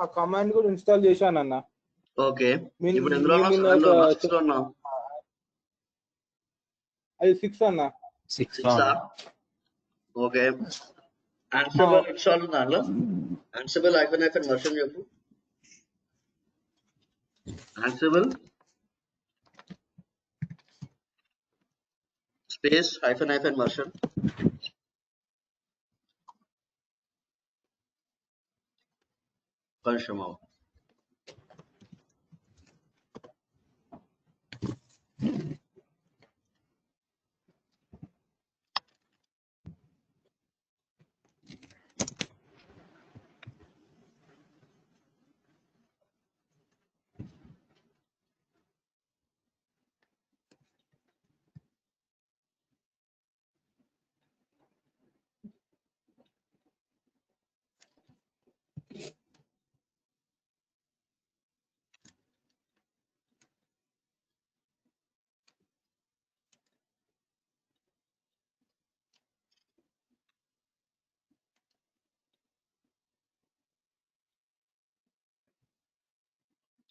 ఆ కమాండ్ కూడా install చేశానన్న. Okay, mean ఇప్పుడు ఎందులో యూ ఉన్నావు? మీన్ 7 లో ఉన్నా, 6 లో ఉన్నా? అది 6 అన్న. 6 ఓకే. Ansible ఇన్స్టాల్ ఉందా దాంట్లో? Ansible -hyphen వర్షన్ చెప్పు. Ansible space -hyphen version. కొంచెం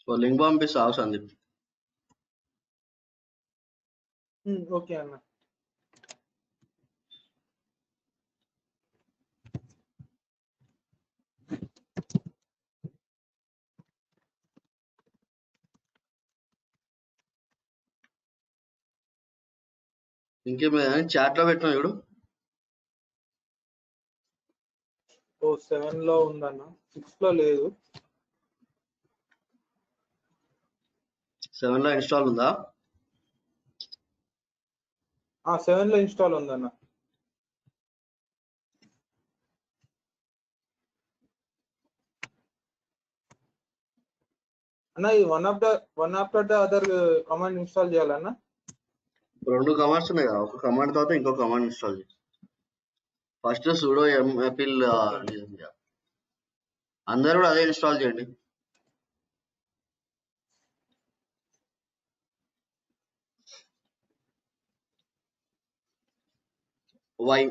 సో లింక్ పంపిస్తా సందీప్. ఓకే అన్న. ఇంకేమైనా చాట్ లో పెట్టినా చూడు. 7 లో ఉందన్న, 6 లో లేదు. 7 లో ఇన్స్టాల్ ఉందా? 7 లో ఇన్స్టాల్ ఉందన్న. అన్న ఈ one after the other command install చేయాలన్న. 2 కమాండ్స్ ఉన్నాయి కదా, ఒక కమాండ్ తర్వాత ఇంకో కమాండ్ ఇన్స్టాల్ చేయి. ఫస్ట్ sudo mapil అందరూ కూడా అదే ఇన్స్టాల్ చేయండి. వై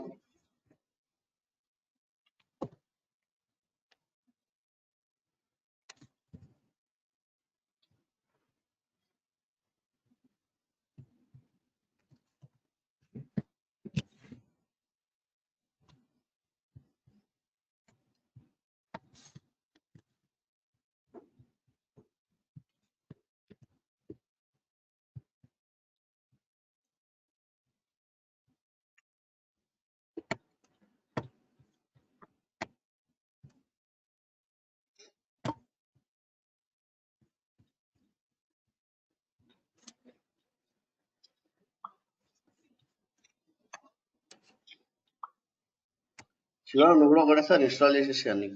శివ, నువ్వు కూడా ఒకటేసారి ఇన్స్టాల్ చేసేసి అన్ని.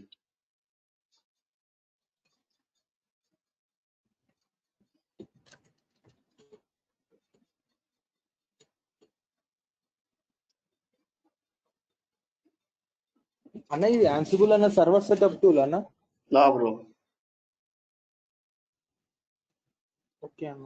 అన్న ఇది Ansible అన్న సర్వర్ సెటప్ టూల్ అన్న. బ్రో. ఓకే అన్న.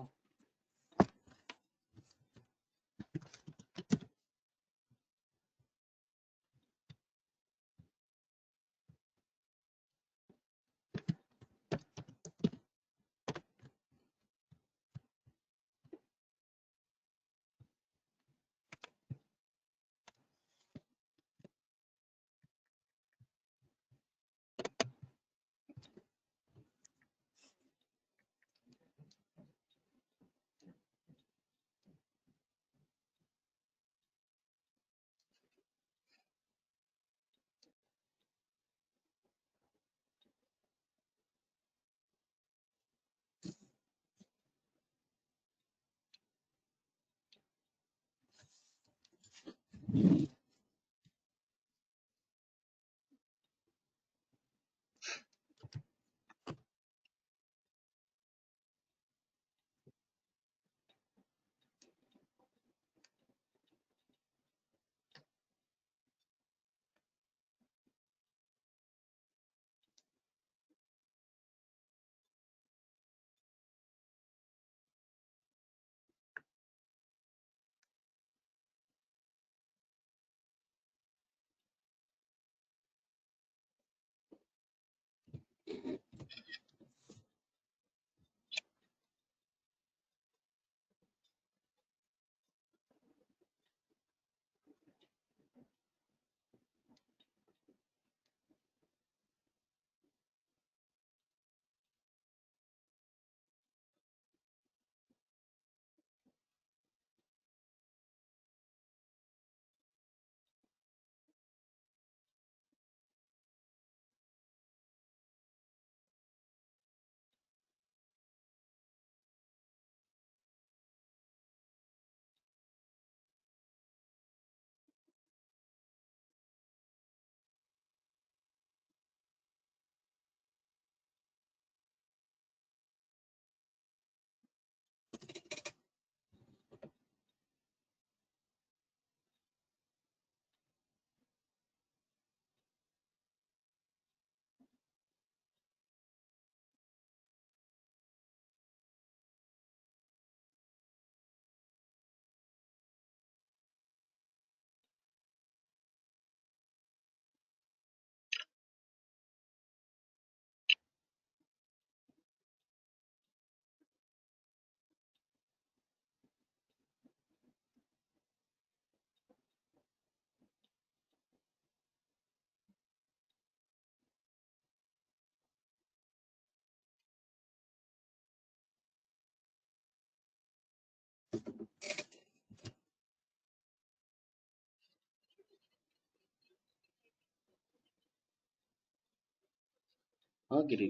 గిరి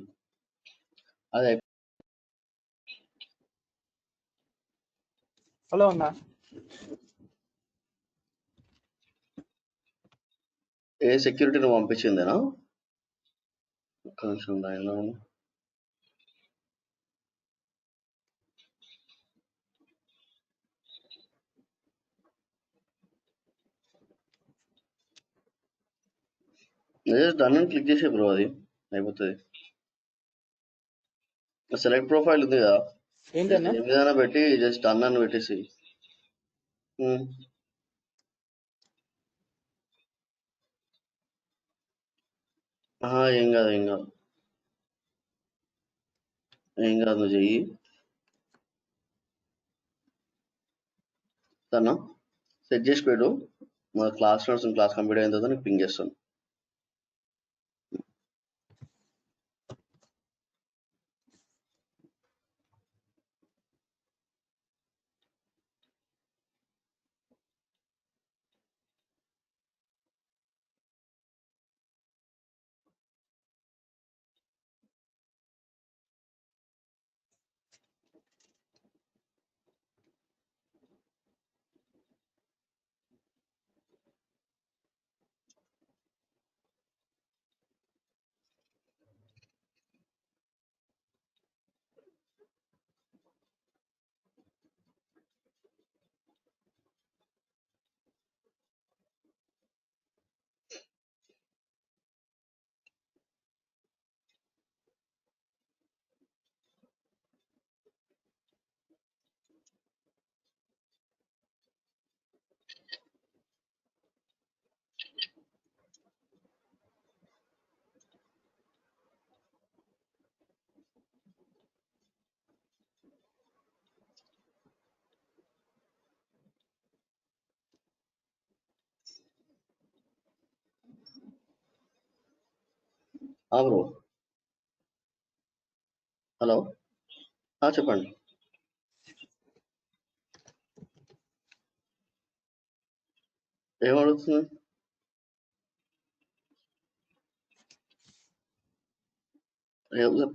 అదే హలో అన్న. ఏ సెక్యూరిటీ నువ్వు పంపించిందేనా? ఒక్క నిమిషం లైన్లో ఉండు. డన్ అని క్లిక్ చేసే బ్రో, అది అయిపోతుంది. సెలెక్ట్ ప్రొఫైల్ ఉంది కదా, ఏంటన్నా? ఏదైనా పెట్టి జస్ట్ డన్ అని పెట్టేసి. ఏం కాదు ఏం కాదు ఏం కాదు, నువ్వు చెయ్యి. తను సెట్ చేసి పెట్టు, మా క్లాస్ నడుస్తుంది, క్లాస్ కంప్లీట్ అయిన తర్వాత నీకు పింగ్ చేస్తాను. బ్రో, హలో, చెప్పండి. ఏం అడుగుతుంది?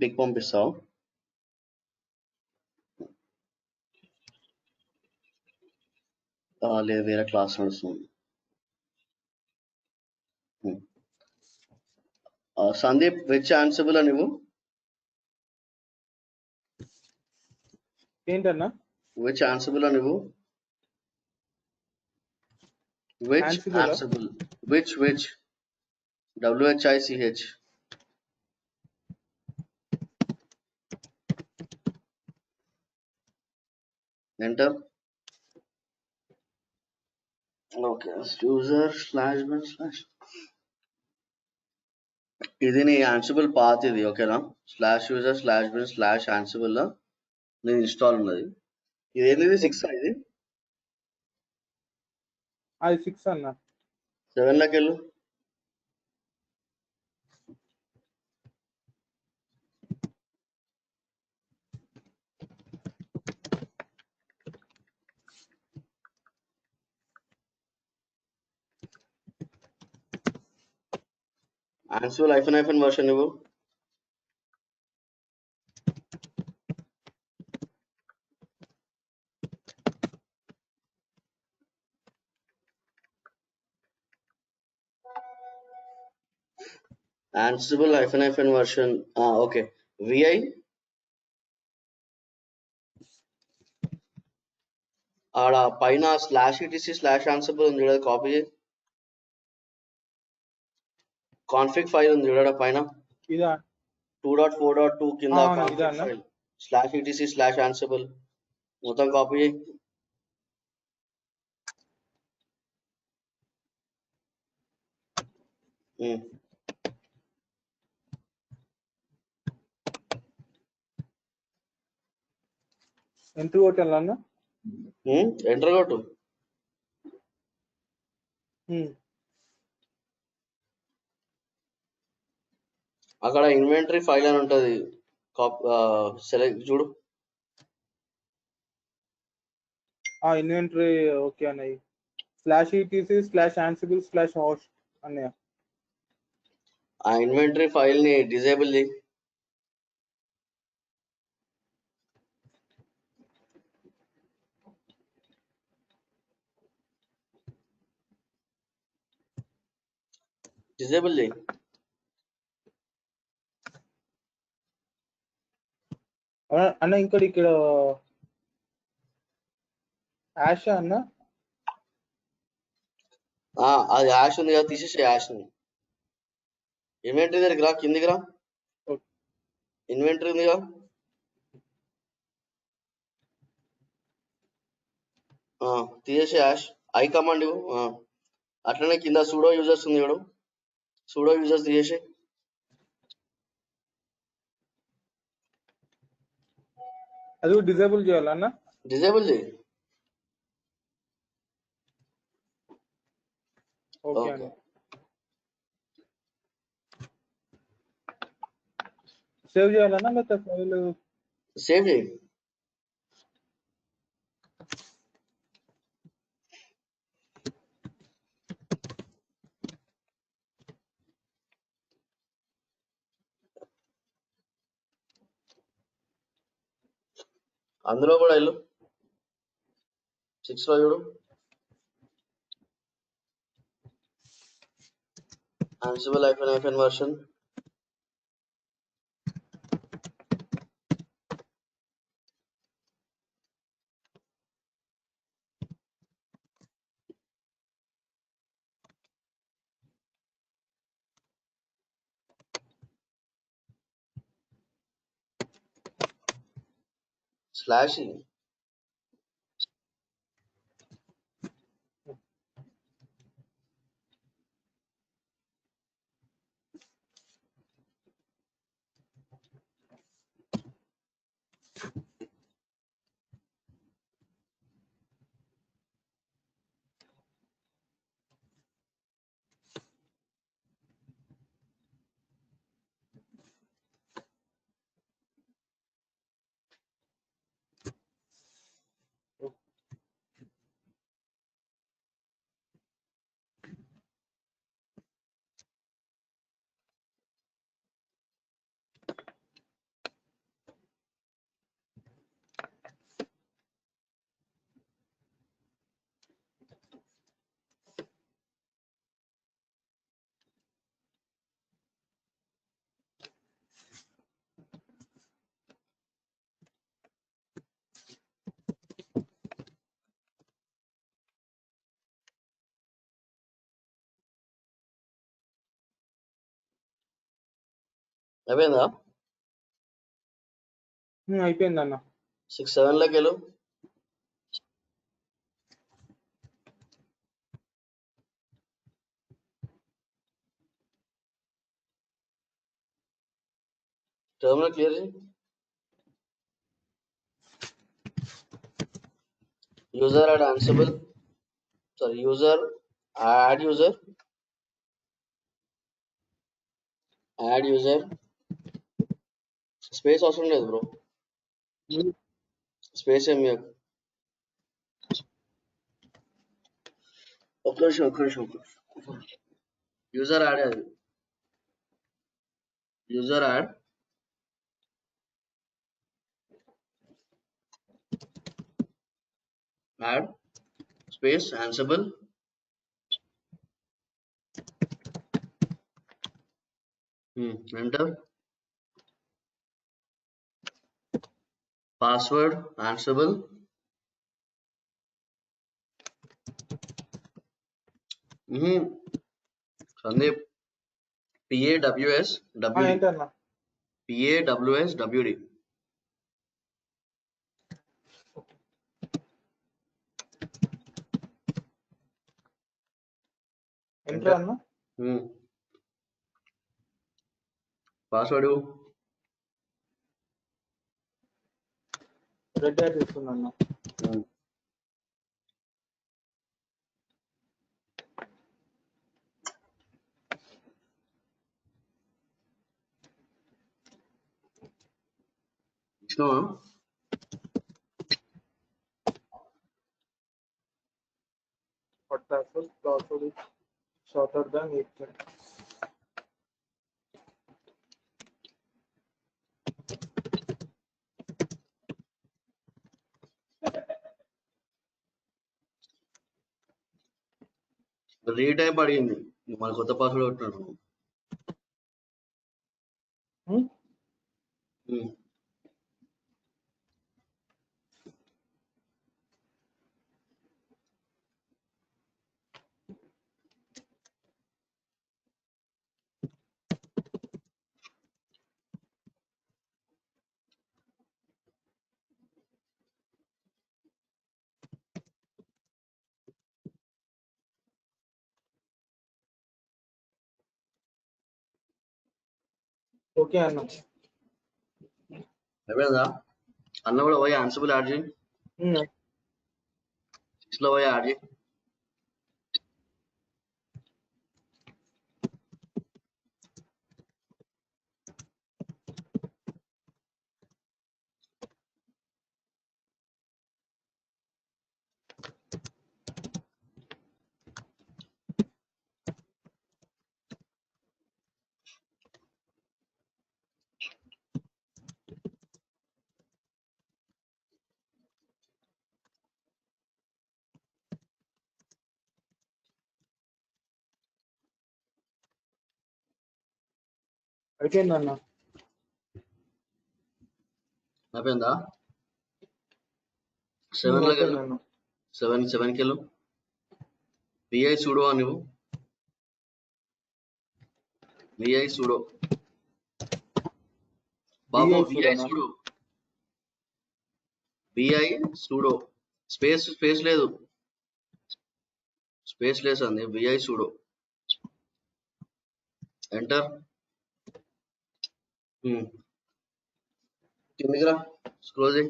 పిక్ పంపిస్తావు? లేదు, వేరే క్లాస్ నడుస్తుంది. సందీప్, విచ్ ఆన్సబుల్ నువ్వు? ఏంటన్నా? విచ్ ఆన్సబుల్ నువ్వు? Which Ansible? Which WHICH. Enter. Okay, user /bin/. ఇది నీ ఆన్సిబుల్ పాత్ ఇది, ఓకేనా? /user/bin/ansible లో నేను ఇన్స్టాల్ ఉన్నది. ఇది ఏంది? 6 ఇది? అది 6 అన్న. 7 లోకి వెళ్ళు. ఆన్సిబుల్ --- వర్షన్ నువ్వు. Ansible --- version. ఓకే. VI ఆడ పైన /etc/ansible ఉంది చూడ, కాపీ చేయి. కాన్ఫిగ్ ఫైల్ ఉంది చూడ పైన, ఇదా 2.4.2 కింద కాన్ఫిగ్ ఫైల్ /etc/ansible మొత్తం కాపీ చేయి. ఎంట్రీ కొట్టాలన్న. ఎంటర్ కొట్టు. అక్కడ ఇన్వెంటరీ ఫైల్ అని ఉంటది, సెలెక్ట్ చూడు. ఇన్వెంటరీ ఓకే అన్నయ్య. /etc/ansible/host అన్నయ్య. ఆ ఇన్వెంటరీ ఫైల్ ని డిజేబుల్ చేయి. డిజేబుల్ చేయి. అన్న ఇంకోటి ఇక్కడ యాష్ అన్న అది యాష్ ఉంది కదా, తీసేసి యాష్ ఉంది. ఇన్వెంటరీ దగ్గరికి రా, కిందికి రా. ఇన్వెంటరీ ఉందిగా, తీసేసి యాష్ ఐ కమాండ్ ఇవ్వు. అట్లనే కింద సూడో యూజర్స్ ఉంది చూడు, సూడో యూజర్స్ తీసేసి అది డిజేబుల్ చేయాలన్న. డిజేబుల్ చేయి. ఓకే అన్న. సేవ్ చేయాలన్నా లేకపోతే ఫైల్ సేవ్ చేయి. అందులో కూడా వెళ్ళు, 6 లో చూడు, Ansible -- version. స్లాష్ అయిపోయిందా? అయిపోయింది అన్న. 6, 7 లోకి వెళ్ళు. టర్మినల్ క్లియర్ చేయి. User add Ansible, sorry add user space అవసరం లేదు బ్రో, స్పేస్ ఏమి ఒక్క నిమిషం. User add space Ansible, enter. Password Ansible, Sandeep PAWSWD. Enter అన్న. పాస్వర్డ్ రెడ్ హ్యాట్ ఇస్తుంది అన్న. ఇచ్చినావా? Password is shorter than 8. Retype అడిగింది. మన కొత్త పాస్వర్డ్ కొట్టినాడు. ఓకే అన్న. అయిపోయిందా? అన్న కూడా పోయి ఆన్సిబుల్ యాడ్ చేయి. 6 లో పోయి యాడ్ చేయి. అయిపోయిందన్న. అయిపోయిందా? 7 లోకి వెళ్ళు. 7కి వెళ్ళు. విఐ సూడో అని నువ్వు. విఐ సూడో బాబు. V I sudo. V I sudo. Space లేదు. స్పేస్ లేదు అంది. V I sudo. ఎంటర్. కిందికి రా. స్క్రోల్ చేయి.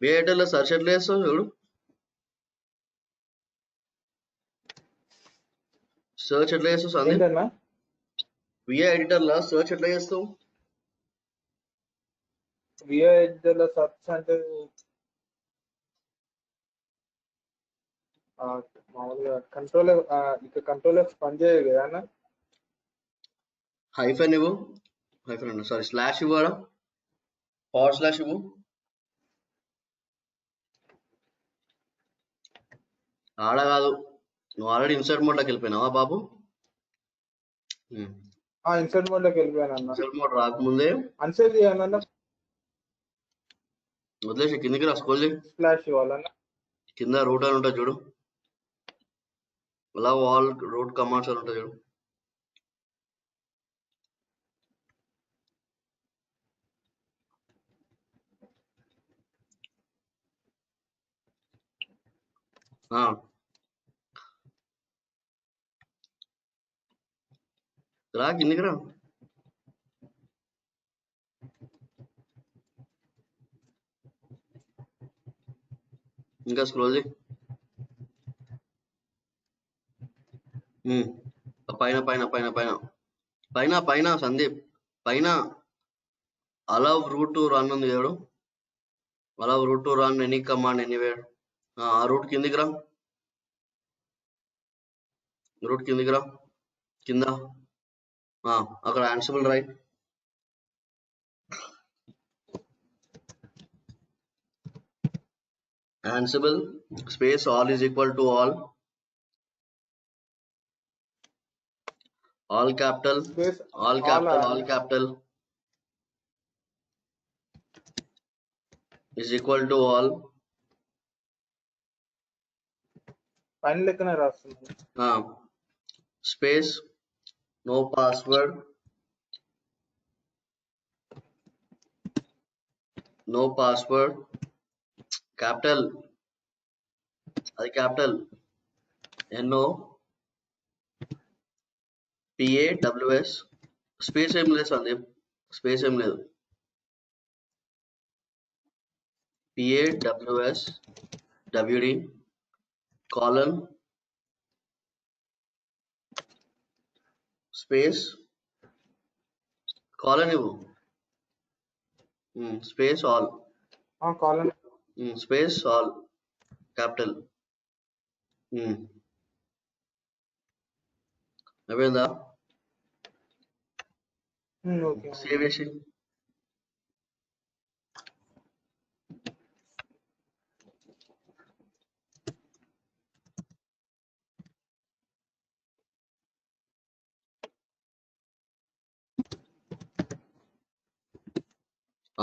విఐ ఎడిటర్లో సర్చ్ ఎట్లా చేస్తావు చూడు. సర్చ్ ఎట్లా చేస్తావు సందీప్? విఐ ఎడిటర్లో సర్చ్ ఎట్లా చేస్తావు? విఐ ఎడిటర్లో సర్చ్ అంటే మామూలుగా కంట్రోల్ పని చేయదు కదా అన్న. హైఫెన్ ఇవ్వు. హైఫెన్ అన్న సారీ స్లాష్ ఇవ్వడా. // ఇవ్వు. ఆడ కాదు, నువ్వు ఆల్రెడీ ఇన్సర్ట్ మోడ్లోకి వెళ్ళిపోయినావా బాబు? ఇన్సర్ట్ మోడ్లోకి వెళ్ళిపోయాను అన్న. ఇన్సర్ట్ మోడ్ రాకముందే అన్సేవ్ చేయాలన్నా వదిలేసి కిందికి రా. స్క్రోల్ చేయి. స్లాష్ ఇవ్వాలన్నా. కింద రూట్ అని ఉంటుంది చూడు. అలా ఆల్ రూట్ కమాండ్స్ అని ఉంటుంది చూడు. రా కిందికి రా. ఇంకా స్క్రోల్ చేయి. పైన పైన పైన పైన పైన పైన సందీప్ పైన అలౌ రూట్ టు రన్ ఉంది చూడు. Allow root to run any command anywhere. ఆ రూట్ కిందికి రా. రూట్ కిందికి రా. కింద అక్కడ Ansible right. Ansible space all is equal to all capital Space all capital is equal to all. పైన లెక్కనే రాస్తున్నాను. Space no password capital అది capital NO PAWS. స్పేస్ ఏం లేదు సందీప్. స్పేస్ ఏం లేదు. PAWS WD colon space colon ఇవ్వు. Space all. Colon space all capital. అయిపోయిందా? సేవ్ చేసి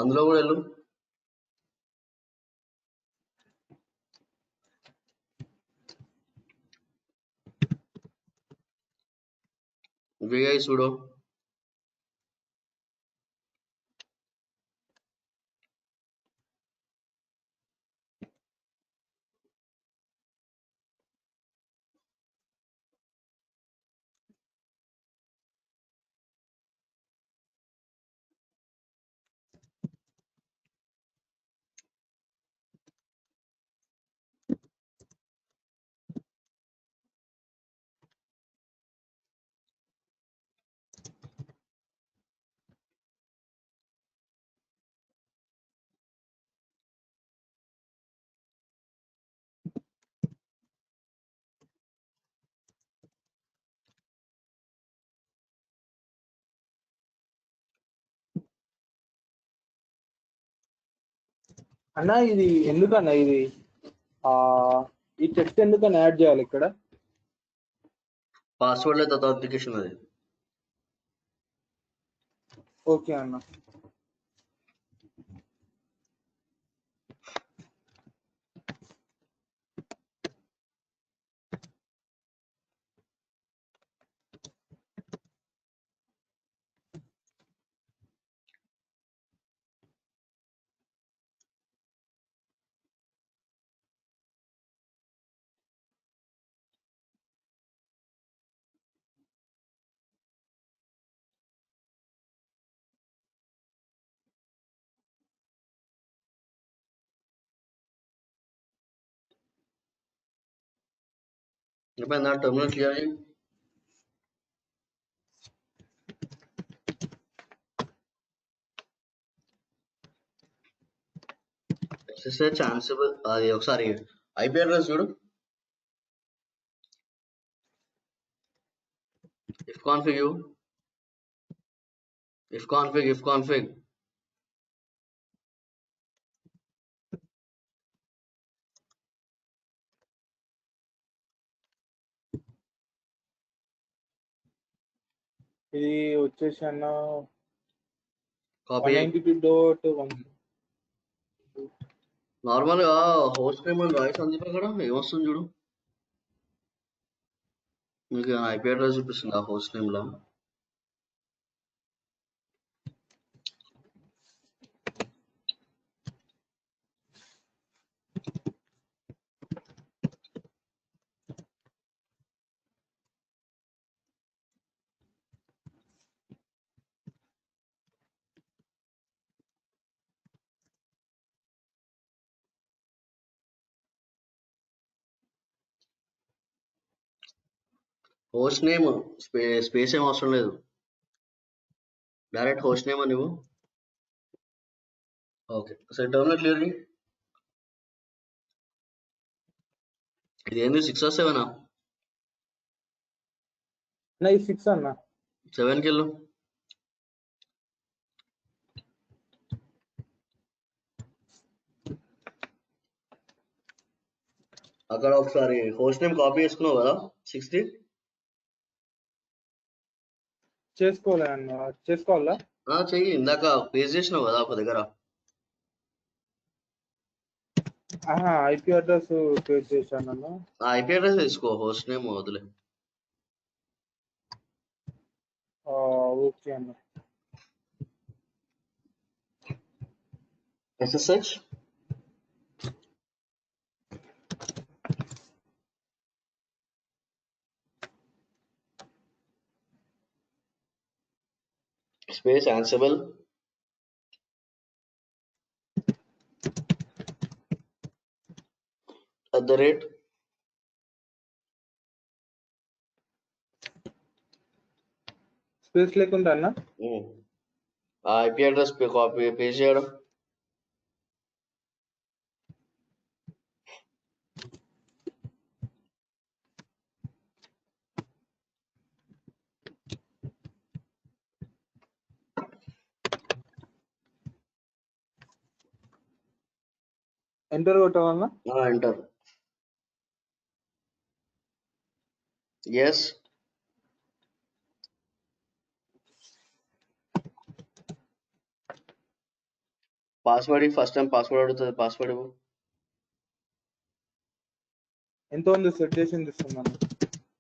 అందులో కూడా వెళ్ళు. విఐ చూడు. అన్న ఇది ఎందుకన్నా ఇది ఆ ఈ టెక్స్ట్ ఎందుకన్నా యాడ్ చేయాలి ఇక్కడ? పాస్వర్డ్ లేదు అథెంటికేషన్ అది. ఓకే అన్న. అయిపోయిందా? టెర్మినల్ క్లియర్ అయ్యి ఎస్ఎస్హెచ్ ఆన్సిబుల్ అది ఒకసారి ఐపీ అడ్రస్ చూడు. ఇఫ్ కాన్ఫిగ్ ఇఫ్ కాన్ఫిగ్ ఇది వచ్చేసి అన్న కాపీ 192.1. నార్మల్ గా హోస్ట్ నేమ్ అని రాయి సందీప్ అక్కడ ఏమొస్తుంది చూడు. మీకు ఐపీ అడ్రస్ చూపిస్తుంది ఆ హోస్ట్ నేమ్ లో. హోస్ట్ నేమ్ స్పేస్ ఏం అవసరం లేదు, డైరెక్ట్ హోస్ట్ నేమ్ అని నువ్వు. ఓకే సరే టర్మినల్ క్లియర్. ఇది ఏంది 6 or 7? అన్న ఇది 6 అన్న. 7కి వెళ్ళు. అక్కడ ఒకసారి హోస్ట్ నేమ్ కాపీ చేసుకున్నావు కదా 6ది. చేసుకోలే అన్న, చేసుకోవాలా? చెయ్యి, ఇందాక పేస్ట్ చేసినావు కదా ఒక దగ్గర. ఐపీ అడ్రస్ పేస్ట్ చేశాను అన్న. ఐపీ అడ్రస్ తీసుకో, హోస్ట్ నేమ్ వదిలే. ఓకే అన్న. ఎస్ఎస్హెచ్ స్పేస్ ఆన్సిబుల్ @ స్పేస్ లేకుండా అన్న. ఆ ఐపీ అడ్రస్ కాపీ పేస్ట్ చేయడం. ఎంటర్ కొట్టాలన్నా? Enter. Yes. Password first time password అడుగుతుంది, పాస్వర్డ్ ఇవ్వు. ఎంతో ఉంది సెట్ చేసింది ఇస్తున్నాను.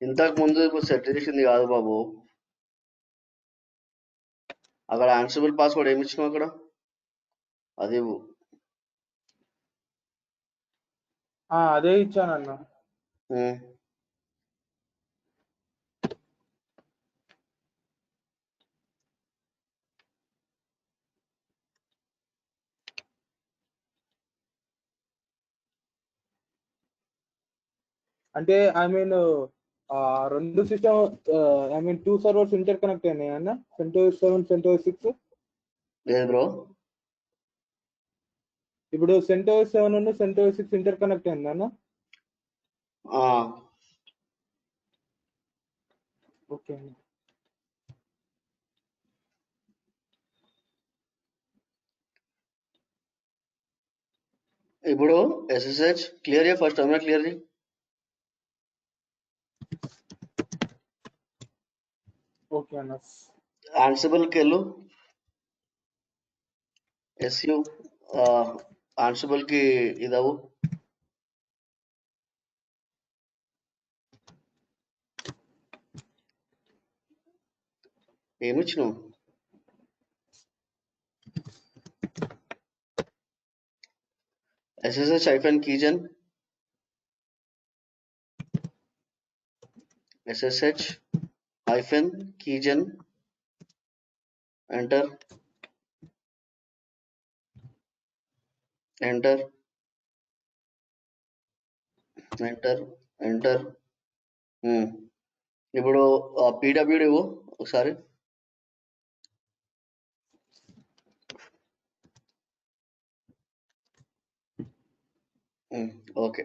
ఇంతకు ముందు ఇప్పుడు సెట్ చేసింది కాదు బాబు. అక్కడ ఆన్సరబుల్ పాస్వర్డ్ ఏమి ఇచ్చినావు అక్కడ, అది ఇవ్వు. అదే ఇచ్చానన్న. అంటే ఐ మీన్ రెండు system I mean 2 servers inter connect అయినాయి అన్న, CentOS 7 CentOS 6. లేదు బ్రో, ఇప్పుడు CentOS 7 ఉన్న CentOS 6 ఇంటర్ కనెక్ట్ అయింది అన్న. ఓకే అన్న. ఇప్పుడు SSH క్లియర్ చేయ, ఫస్ట్ టర్మినల్ క్లియర్ చేయి. ఓకే అన్న. ఆన్సిబుల్కి వెళ్ళు, SU ఆన్సిబుల్కి ఇదవు. ఏమి ఇచ్చినావు? SSH-keygen, SSH-keygen, enter, enter, enter, enter. ఇప్పుడు PWD ఇవ్వు ఒకసారి. ఓకే,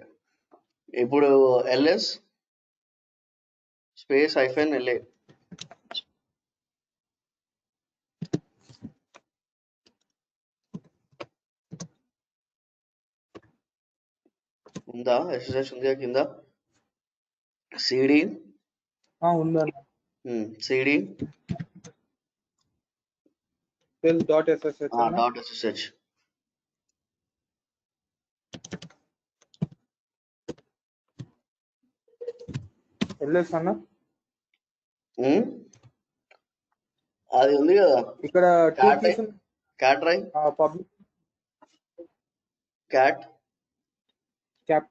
ఇప్పుడు LS స్పేస్ -LA ఉందా? SSH ఉంది కింద. CD ఉందన్న. CD .ssh అన్న. .ssh LS అన్న. అది ఉంది కదా ఇక్కడ క్యాట్ రై public cat cap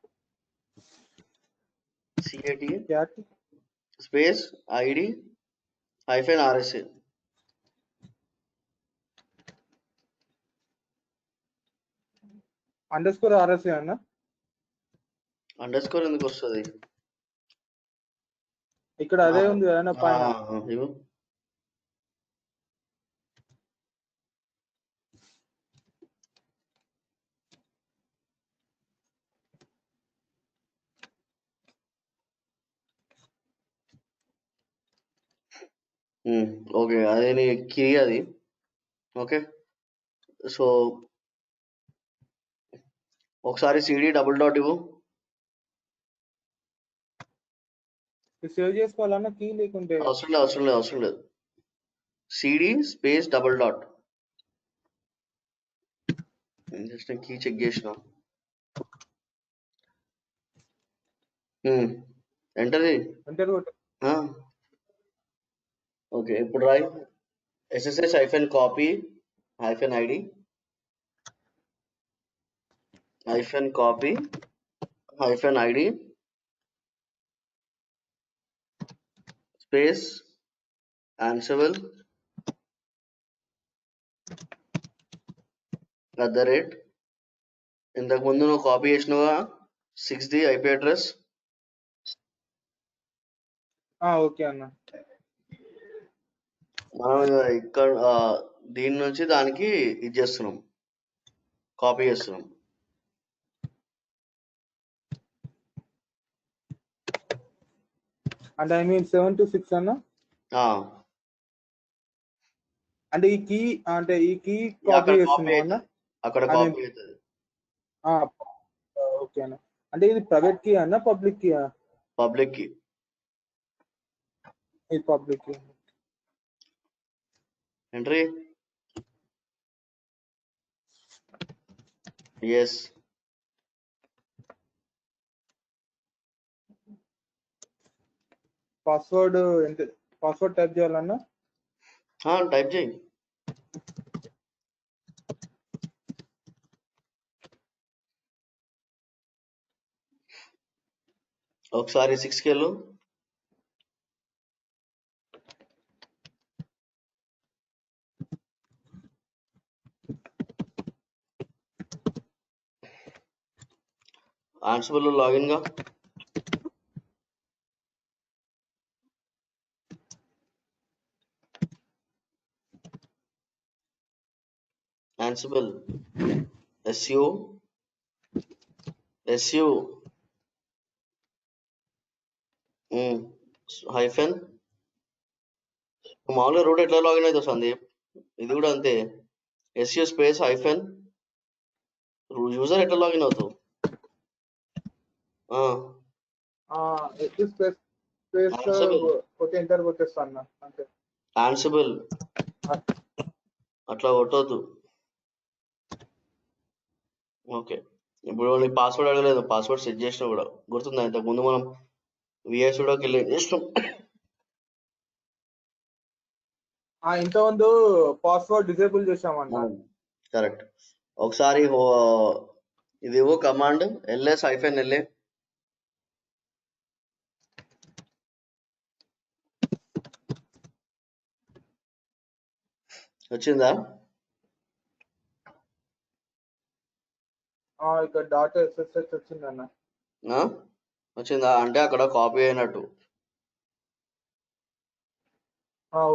CAT cat space ID -RSA. _RSA అన్న. అండర్స్కోర్ ఎందుకు వస్తుంది ఇక్కడ? అదే ఉంది కదా పైన. ఓకే, అదే నీ కీ అది. ఓకే, సో ఒకసారి CD _. ఇవ్వు. సేవ్ చేసుకోవాలన్న కీ లేకుంటే? అవసరం లేదు. CD space _. Just key check చేసిన. ఎంటర్. ఓకే, ఇప్పుడు రాయి SSH-copy -ID -copy -ID space ansible @ ఇంతకు ముందు నువ్వు కాపీ చేసినవా 6ది IP అడ్రస్. ఓకే అన్న. మనం ఇక్కడ దీని నుంచి దానికి ఇది చేస్తున్నాం, కాపీ చేస్తున్నాం. అంటే ఐ మీన్ 7 to 6 అన్న. అంటే ఈ కీ కాపీ చేస్తున్నావు అన్న. అక్కడ కాపీ అవుతుంది. ఓకే అన్న. అంటే ఇది ప్రైవేట్ కీ అన్న, పబ్లిక్ కీ? Public key. ఇది public key. Entry yes. Password ఎంత, పాస్వర్డ్ టైప్ చేయాలన్నా? టైప్ చేయి. ఒకసారి 6కి వెళ్ళు. ఆన్సిబుల్ లాగిన్ గా. Ansible SU hyphen. మామూలుగా రూట్ ఎట్లా లాగిన్ అవుతావు సందీప్? ఇది కూడా అంతే. SU స్పేస్ హైఫెన్ యూజర్ ఎట్లా లాగిన్ అవుతావు? Space space Ansible. కొట్టి ఎంటర్ కొట్టేస్తా అన్న అంతే. ఆన్సిబుల్ అట్లా కొట్టవద్దు. ఓకే, ఇప్పుడు నీకు పాస్వర్డ్ అడగలేదు. పాస్వర్డ్ సెట్ చేసినా కూడా గుర్తుందా? ఇంతకు ముందు మనం విఎస్ఓకి వెళ్ళి చేసినాం. ఇంతకుముందు పాస్వర్డ్ డిజేబుల్ చేసామన్నా. కరెక్ట్. ఒకసారి ఇది ఇవ్వు కమాండ్ LS-LA. వచ్చిందా? ఇక్కడ డాట్ SSH వచ్చిందన్న. వచ్చిందా అంటే అక్కడ కాపీ అయినట్టు.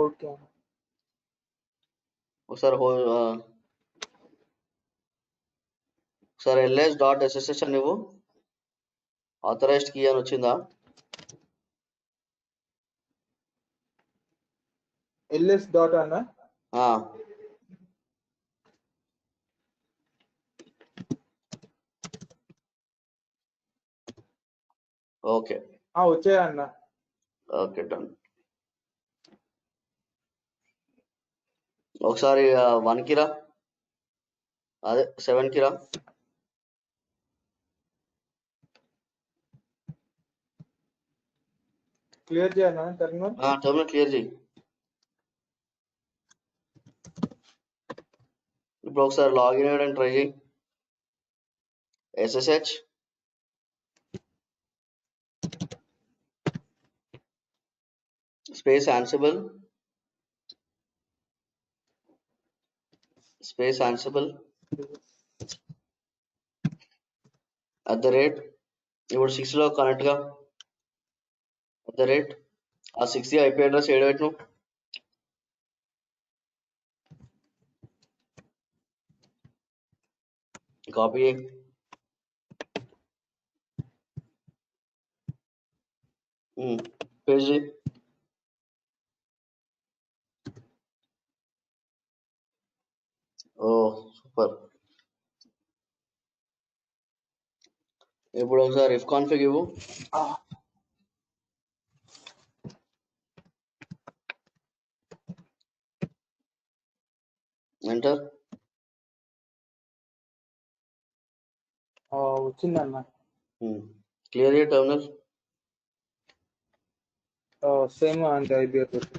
ఓకే. ఒకసారి LS.SSH అని నువ్వు ఆథరైజ్డ్ కీ అని వచ్చిందా? LS డాట్ అన్న. ఓకే, వచ్చాయా అన్న? Okay, done. ఒకసారి 1కి రా, అదే 7కి రా. క్లియర్ చేయనా టెర్మినల్? టెర్మినల్ క్లియర్ చేయి. ఇప్పుడు ఒకసారి లాగిన్ అయ్యడానికి ట్రై చేయి. SSH space Ansible space Ansible @ ఇప్పుడు 6లో కనెక్ట్ గా @ ఆ 6 IP అడ్రస్ ఏడు పెట్టు. కాపీ చేయి. పేజ్ చేయి. సూపర్. ఇప్పుడు ఒకసారి if config ఇవ్వు. ఎంటర్. వచ్చిందన్న. క్లియర్ చేయి టెర్మినల్. సేమ్ అంటే ఐబీ అడ్రస్.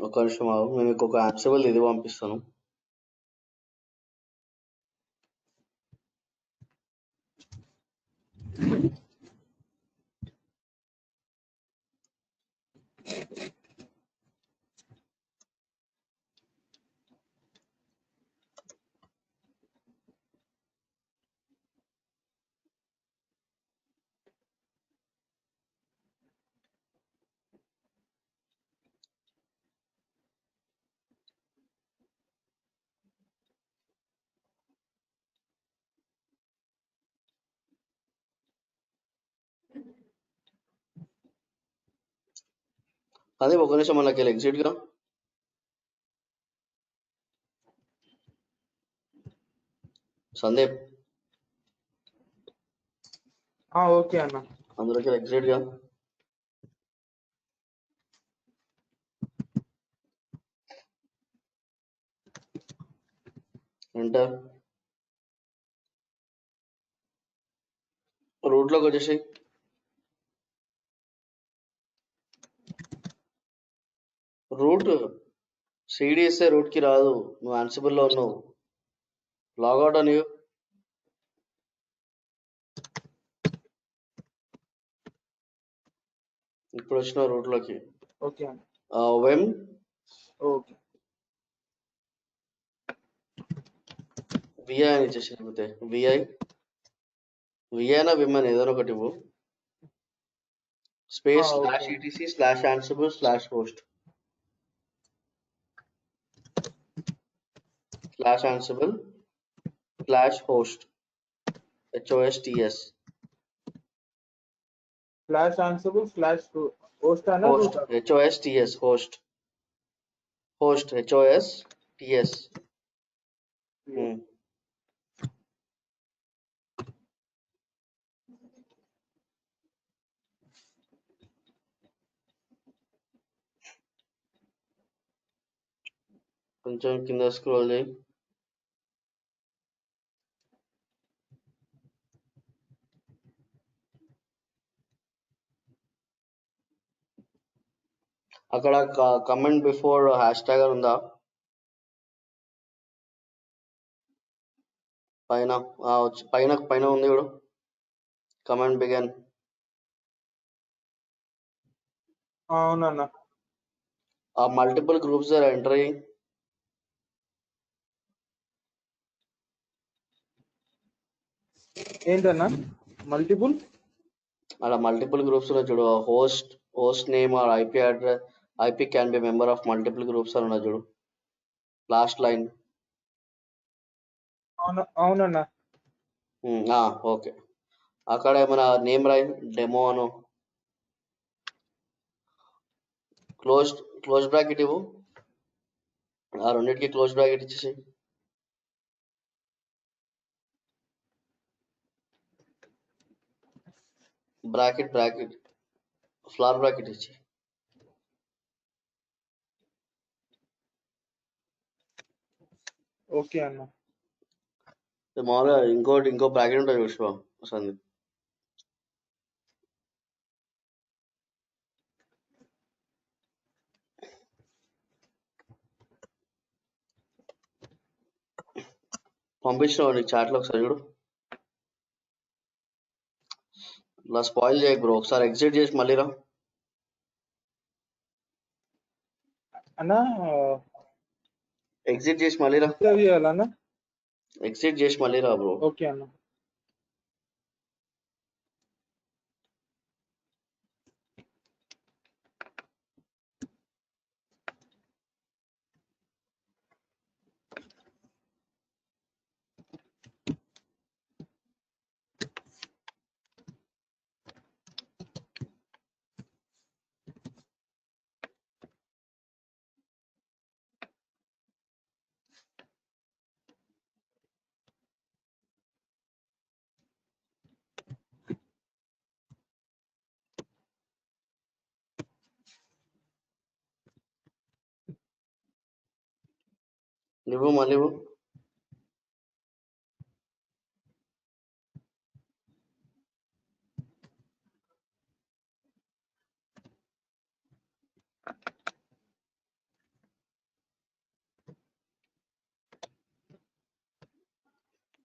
ఒక నిమిషం ఆగు, నేను మీకు ఒక Ansible ఇది పంపిస్తాను. అదే ఒక నిమిషం మనకి ఎగ్జిట్ గా. సందీప్ ఓకే అన్న. అందులోకి ఎగ్జిట్ గా. ఎంటర్. రూట్ లోకి వచ్చేసి రూట్ సిడి ఇస్తే రూట్ కి రాదు, నువ్వు ఆన్సిబుల్ లో ఉన్నావు. లాగౌట్ అని ఇప్పుడు వచ్చిన రూట్ లోకి ఓకే అన్న. వెమ్ ఓకే విఐ అని ఇచ్చేసి లేకపోతే విఐనా విమ్ అని ఏదైనా ఒకటి ఇవ్వు. Space slash okay E T C slash Ansible slash host slash Ansible slash host HOSTS slash Ansible slash host అన్న host root HOSTS host HOSTS. కొంచెం కింద స్క్రోల్ చేయి. అక్కడ కమెంట్ బిఫోర్ హ్యాష్ ట్యాగ్ అని ఉందా పైన? పైన పైన ఉంది ఇప్పుడు కమెంట్ బిగన్. అవునన్న. ఆ మల్టిపుల్ గ్రూప్స్ దగ్గర ఎంటర్ అయ్యి ఏంటన్నా మల్టిపుల్? అలా మల్టిపుల్ గ్రూప్స్ లో చూడు, host name or IP address, IP can be member of multiple groups అని చూడు లాస్ట్ లైన్. అవునన్నా. ఓకే, అక్కడ ఏమైనా నేమ్ రాయి, డెమో అను. క్లోజ్ బ్రాకెట్ ఇవ్వు, ఆ రెండింటికి క్లోజ్ బ్రాకెట్ ఇచ్చేసి బ్రాకెట్ ఫ్లార్ బ్రాకెట్ ఇచ్చి ఓకే అన్న. మామూలుగా ఇంకో బ్రాకెట్ ఉంటుంది చూసుకో వస్తుంది. పంపించిన నీకు చాట్లో ఒకసారి చూడు. ఇలా స్పాయిల్ చేయకు బ్రో, ఒకసారి ఎగ్జిట్ చేసి మళ్ళీ రా అన్నా. ఎగ్జిట్ చేసి మళ్ళీ రా చేయాలన్నా? ఎగ్జిట్ చేసి మళ్ళీ రా బ్రో. ఓకే అన్న. నువ్వు మళ్ళీ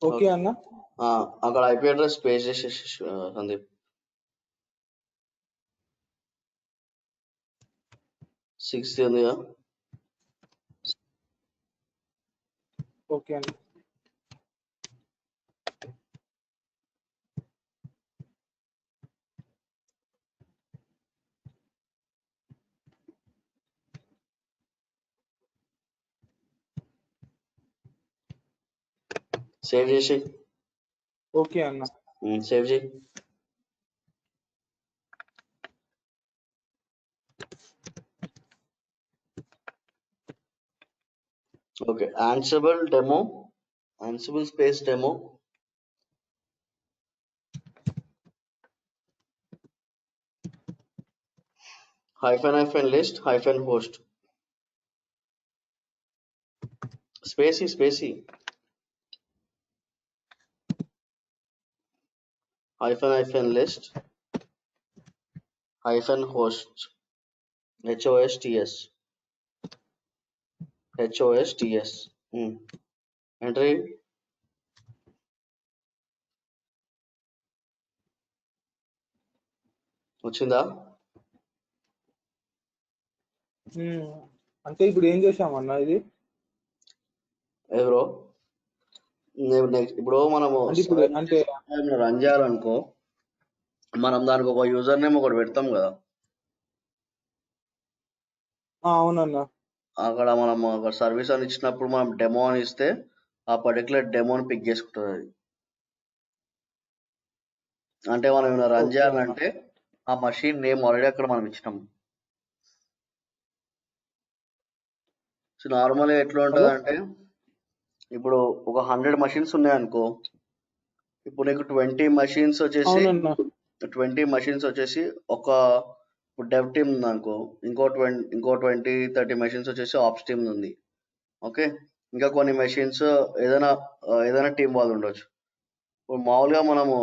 ఓకే అన్న. అక్కడ ఐపీ అడ్రస్ పేస్ట్ చేసేసి సందీప్ 60 ఉందిగా. ఓకే అన్న. సేవ్ చేసి ఓకే అన్న. సేవ్ చేయి. Okay, Ansible space demo -list -host spacey -list -host hosts. Entry. వచ్చిందా? అంటే ఇప్పుడు ఏం చేసామన్నా ఇది? బ్రో ఇప్పుడు మనము అంటే ఇప్పుడు అంటే రన్ చేయాలనుకో, మనం దానికి ఒక యూజర్ నేమ్ ఒకటి పెడతాం కదా. అవునన్నా. అక్కడ మనం ఒక సర్వీస్ అని ఇచ్చినప్పుడు మనం డెమో అని ఇస్తే ఆ పర్టికులర్ డెమోని పిక్ చేసుకుంటుంది అది. అంటే మనం ఏమైనా రన్ చేయాలంటే ఆ మషిన్ నేమ్ ఆల్రెడీ అక్కడ మనం ఇచ్చినాం. సో నార్మల్గా ఎట్లా ఉంటుంది అంటే, ఇప్పుడు ఒక 100 machines ఉన్నాయనుకో, ఇప్పుడు నీకు 20 machines వచ్చేసి అవునన్నా. 20 machines వచ్చేసి ఒక డెవ్ టీమ్ ఉంది అనుకో, ఇంకో 20-30 machines వచ్చేసి ఆప్స్ టీమ్ ఉంది. ఓకే, ఇంకా కొన్ని మెషిన్స్ ఏదైనా టీం వాళ్ళు ఉండొచ్చు. ఇప్పుడు మామూలుగా మనము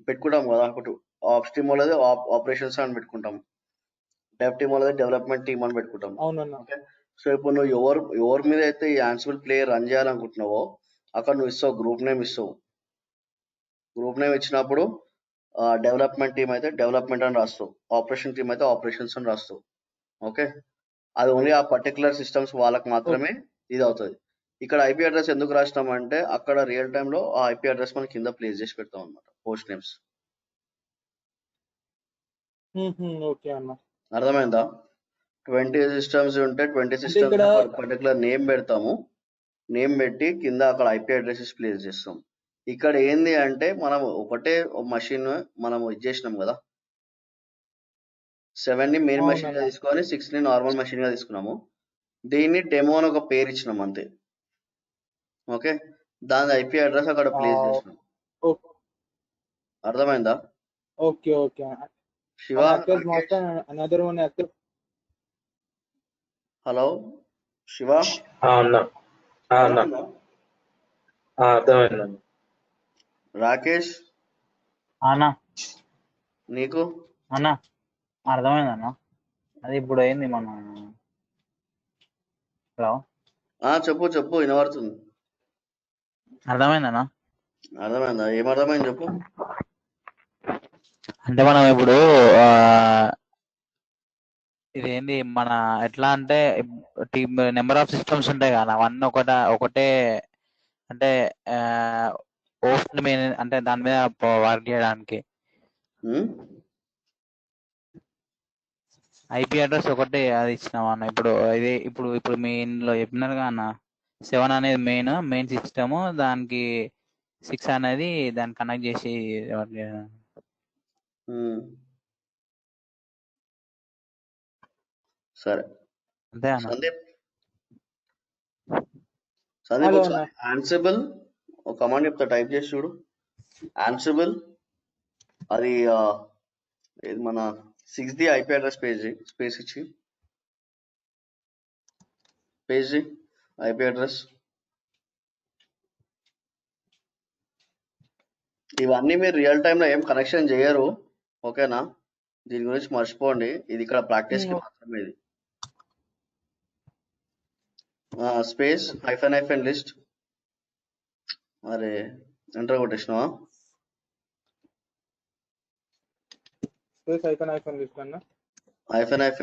పెట్టుకుంటాం కదా, ఒకటి ఆప్స్ టీమ్ వాళ్ళది ఆపరేషన్స్ అని పెట్టుకుంటాం, డెవ్ టీమ్ వాళ్ళది డెవలప్మెంట్ టీమ్ అని పెట్టుకుంటాం. అవునన్నా. ఓకే, సో ఇప్పుడు నువ్వు ఎవరి మీద అయితే ఈ యాన్సిబుల్ ప్లే రన్ చేయాలనుకుంటున్నావో అక్కడ నువ్వు ఇస్తావు, గ్రూప్ నేమ్ ఇస్తావు. గ్రూప్ నేమ్ ఇచ్చినప్పుడు డెవలప్మెంట్ టీమ్ అయితే డెవలప్మెంట్ అని రాస్తావు, ఆపరేషన్ టీమ్ అయితే ఆపరేషన్స్ అని రాస్తావు. ఓకే, అది ఓన్లీ ఆ పర్టికులర్ సిస్టమ్స్ వాళ్ళకి మాత్రమే ఇది అవుతుంది. ఇక్కడ ఐపీ అడ్రస్ ఎందుకు రాసినాం అంటే, అక్కడ రియల్ టైంలో ఆ ఐపీ అడ్రస్ మనం కింద ప్లేస్ చేసి పెడతాం అనమాట, పోస్ట్ నేమ్స్. ఓకే అన్న, అర్థమైందా? 20 సిస్టమ్స్ ఉంటే 20 సిస్టమ్స్ పర్టికులర్ నేమ్ పెడతాము, నేమ్ పెట్టి కింద అక్కడ ఐపీ అడ్రసెస్ ప్లేస్ చేస్తాం. ఇక్కడ ఏంది అంటే, మనం ఒకటే మషిన్ మనం ఇది చేసినాం కదా, 7 ని మెయిన్ మషిన్ గా తీసుకొని 6 ని నార్మల్ మషిన్ గా తీసుకున్నాము. దీన్ని డెమో అని ఒక పేరు ఇచ్చినాం అంతే. ఓకే, దాని ఐపీ అడ్రస్ అక్కడ ప్లేస్ చేసినాం. అర్థమైందా? Okay okay. Shiva, hello Shiva. అర్థమైంది. రాకేష్ అన్నా, నీకు అన్నా అర్థమైందన్నా. అది ఇప్పుడు అయింది మన. హలో, చెప్పు చెప్పు, వినబడుతుంది. అర్థమైందన్నా? అర్థమైందా? ఏమర్థమైంది చెప్పు. అంటే మనం ఇప్పుడు ఇదేంది మన ఎట్లా అంటే, టీమ్ నెంబర్ ఆఫ్ సిస్టమ్స్ ఉంటాయి కదా, అవన్నీ ఒకటే అంటే హోస్ట్ మీద, అంటే దాని మీద వర్క్ చేయడానికి ఐపీ అడ్రస్ ఒకటే అది ఇచ్చినాం అన్న. ఇప్పుడు మెయిన్లో చెప్పినారుగా అన్న, 7 అనేది మెయిన్ సిస్టమ్, దానికి 6 అనేది దాన్ని కనెక్ట్ చేసి సరే. అంతే అన్న. సందీప్ ఒకసారి ఆన్సిబుల్ ఒక కమాండ్ చెప్తా, టైప్ చేసి చూడు. ఆన్సిబుల్ అది మన 6ది ఐపీ అడ్రస్ స్పేస్ ఇచ్చి ఐపీ అడ్రస్. ఇవన్నీ మీరు రియల్ టైంలో ఏం కనెక్షన్ చేయరు, ఓకేనా? దీని గురించి మర్చిపోండి, ఇది ఇక్కడ ప్రాక్టీస్కి మాత్రమే. ఇది స్పేస్ -లిస్ట్. అరే ఎంటర్ కొట్టేసినావా?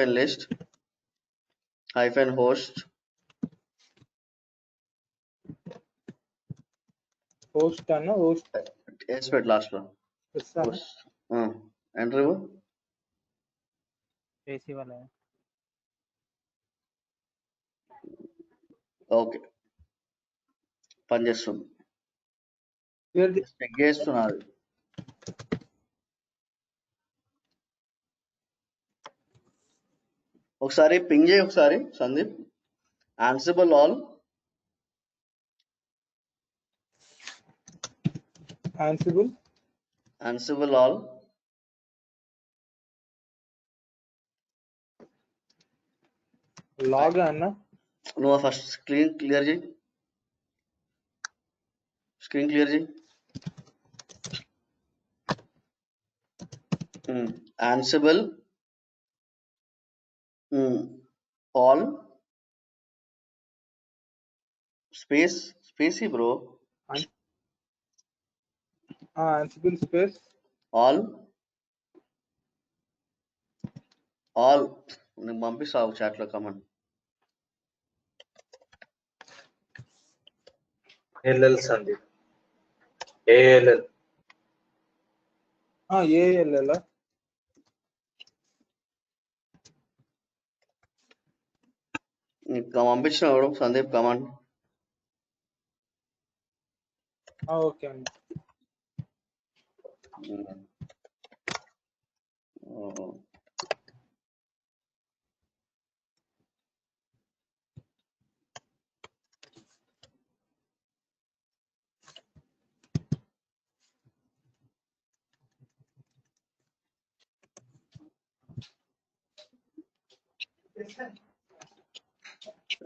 -లిస్ట్ -host ఎస్ పెట్టు లాస్ట్ లో. ఎంటర్. ఓకే, పనిచేస్తుంది. చెక్ చేస్తున్నది. ఒకసారి పింగ్ చేయి ఒకసారి సందీప్. ఆన్సిబుల్ ఆల్ లాగ్ అన్న. నువ్వు ఫస్ట్ స్క్రీన్ క్లియర్ చేయి. Ansible, all spacey bro, Ansible space all నేను పంపిస్తావు chat లో comment. ALL Sandeep. ALL. ALL నీకు పంపించినాడు సందీప్ కమాండ్. ఓకే అండి.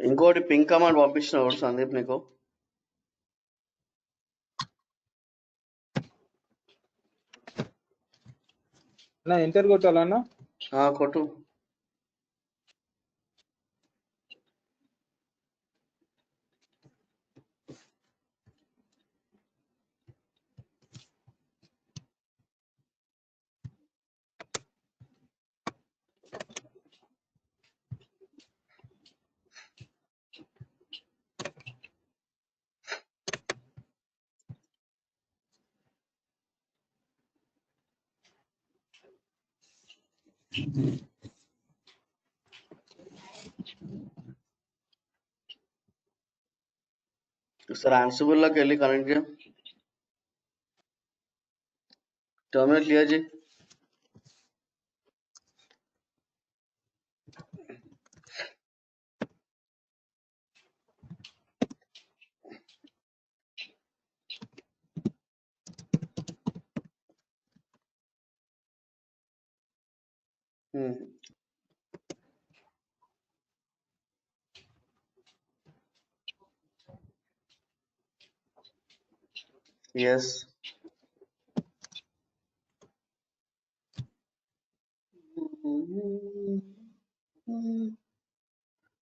ఇంకోటి పింక్ కమాండ్ పంపించినాడు సందీప్ నీకు. నా ఎంటర్ కొట్టాలన్నా కొట్టు. సార్ Ansible లోకి వెళ్ళి కనెక్ట్ చేయ, టర్మినల్ క్లియర్ చేయి. ఎస్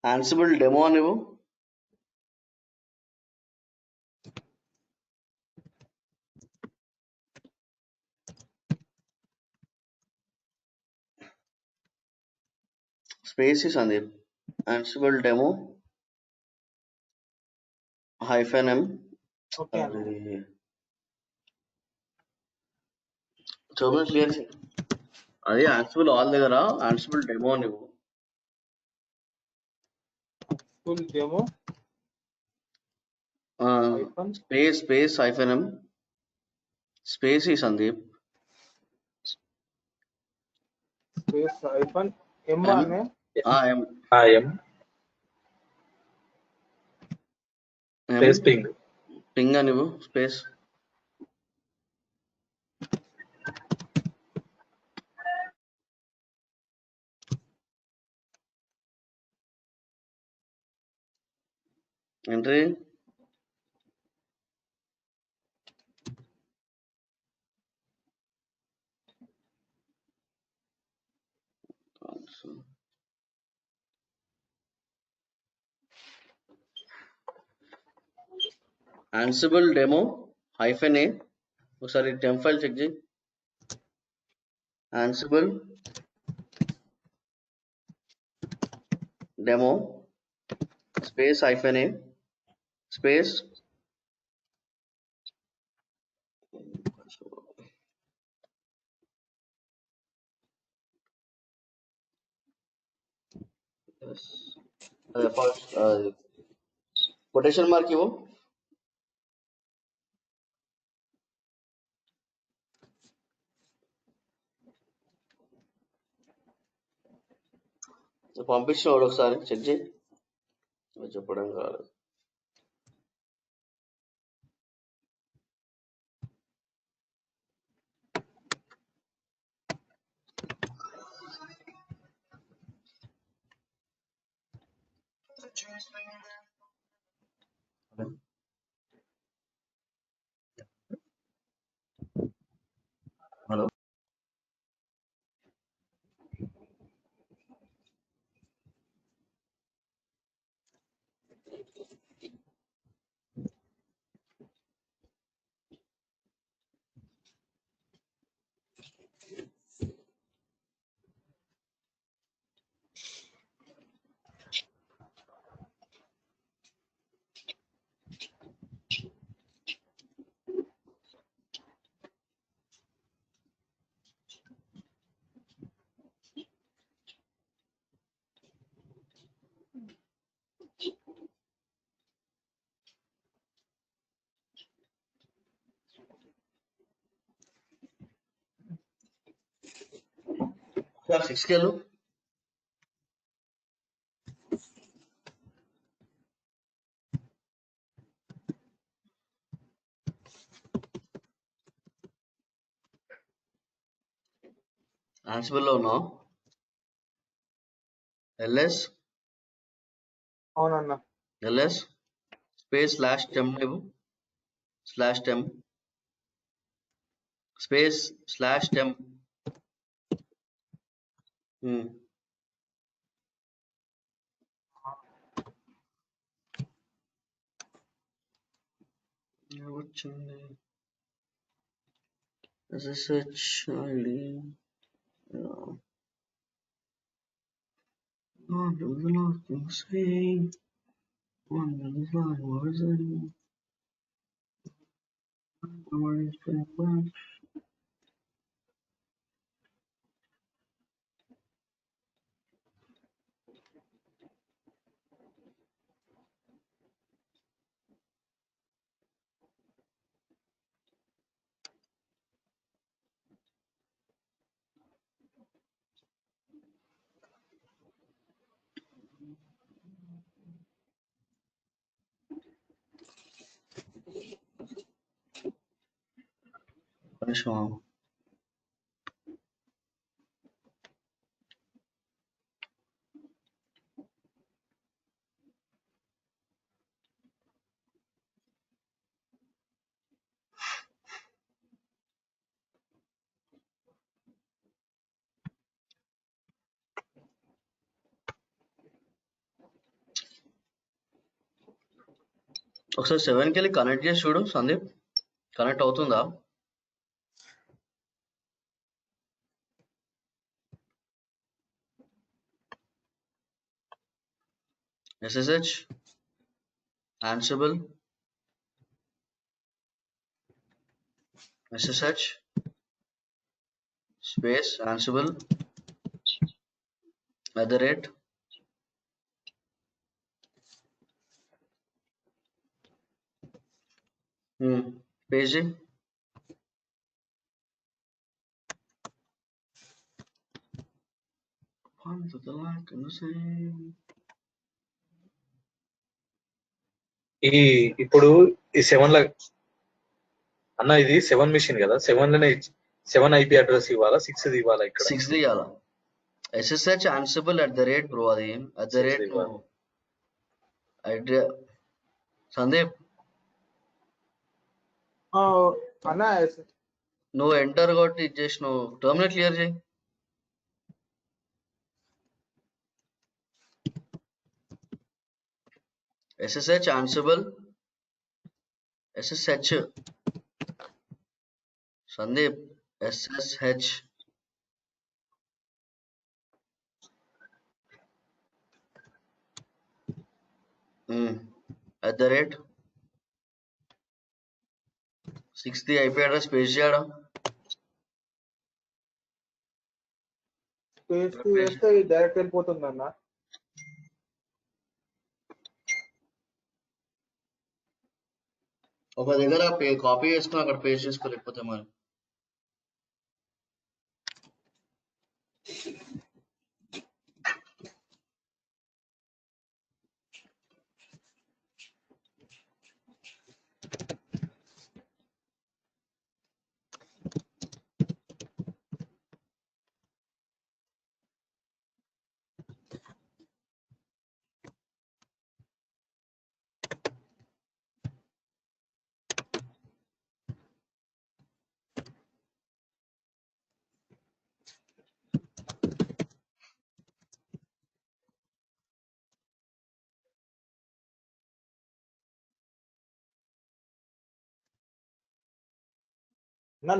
Ansible డెమో నువ్వు space Sandeep. Ansible demo -m. Okay terminal clear చేయి. అది Ansible ఆల్ దగ్గర Ansible డెమో నువ్వు full demo space -m space Sandeep space -m అనే M. Space ping. పింగ్ నువ్వు space entry Ansible demo -a ఒకసారి temp file check చేయి. Ansible demo space -a space quotation mark ఇవ్వు. పంపించినాడు ఒకసారి చెక్ చేయి. చెప్పడం కాదు. హలో ఒకసారి 6కి వెళ్ళు. ఆన్సిబుల్ లో ఉన్నావు. ఎల్ఎస్ అవునన్నా. ఎల్ఎస్ స్పేస్ స్లాష్ టెమ్ లేవు, స్లాష్ టెమ్ స్పేస్ స్లాష్ టెమ్. వచ్చింది SSH ID. ఒకసారి 7కి వెళ్ళి కనెక్ట్ చేసి చూడు సందీప్, కనెక్ట్ అవుతుందా? SSH Ansible SSH space Ansible @ page ఇప్పుడు ఈ 7 ల అన్న, ఇది 7 మిషన్ కదా, 7 లోనే 7 IP అడ్రస్ ఇవ్వాలా, 6 ఇవ్వాలా? ఇక్కడ 6 ఇవ్వాలా. SSH Ansible @ బ్రో, అది @ సందీప్ అన్న నువ్వు ఎంటర్ కొట్టి ఇచ్చేసి నువ్వు టర్మినల్ క్లియర్ చేయి. SSH Ansible SSH Sandeep SSH @ 6th IP address page చేయడం. పేస్ట్ చేస్తే డైరెక్ట్ వెళ్ళిపోతుంది అన్న. ఒక దగ్గర కాపీ చేసుకుని అక్కడ పేస్ట్ చేసుకోలేకపోతే మరి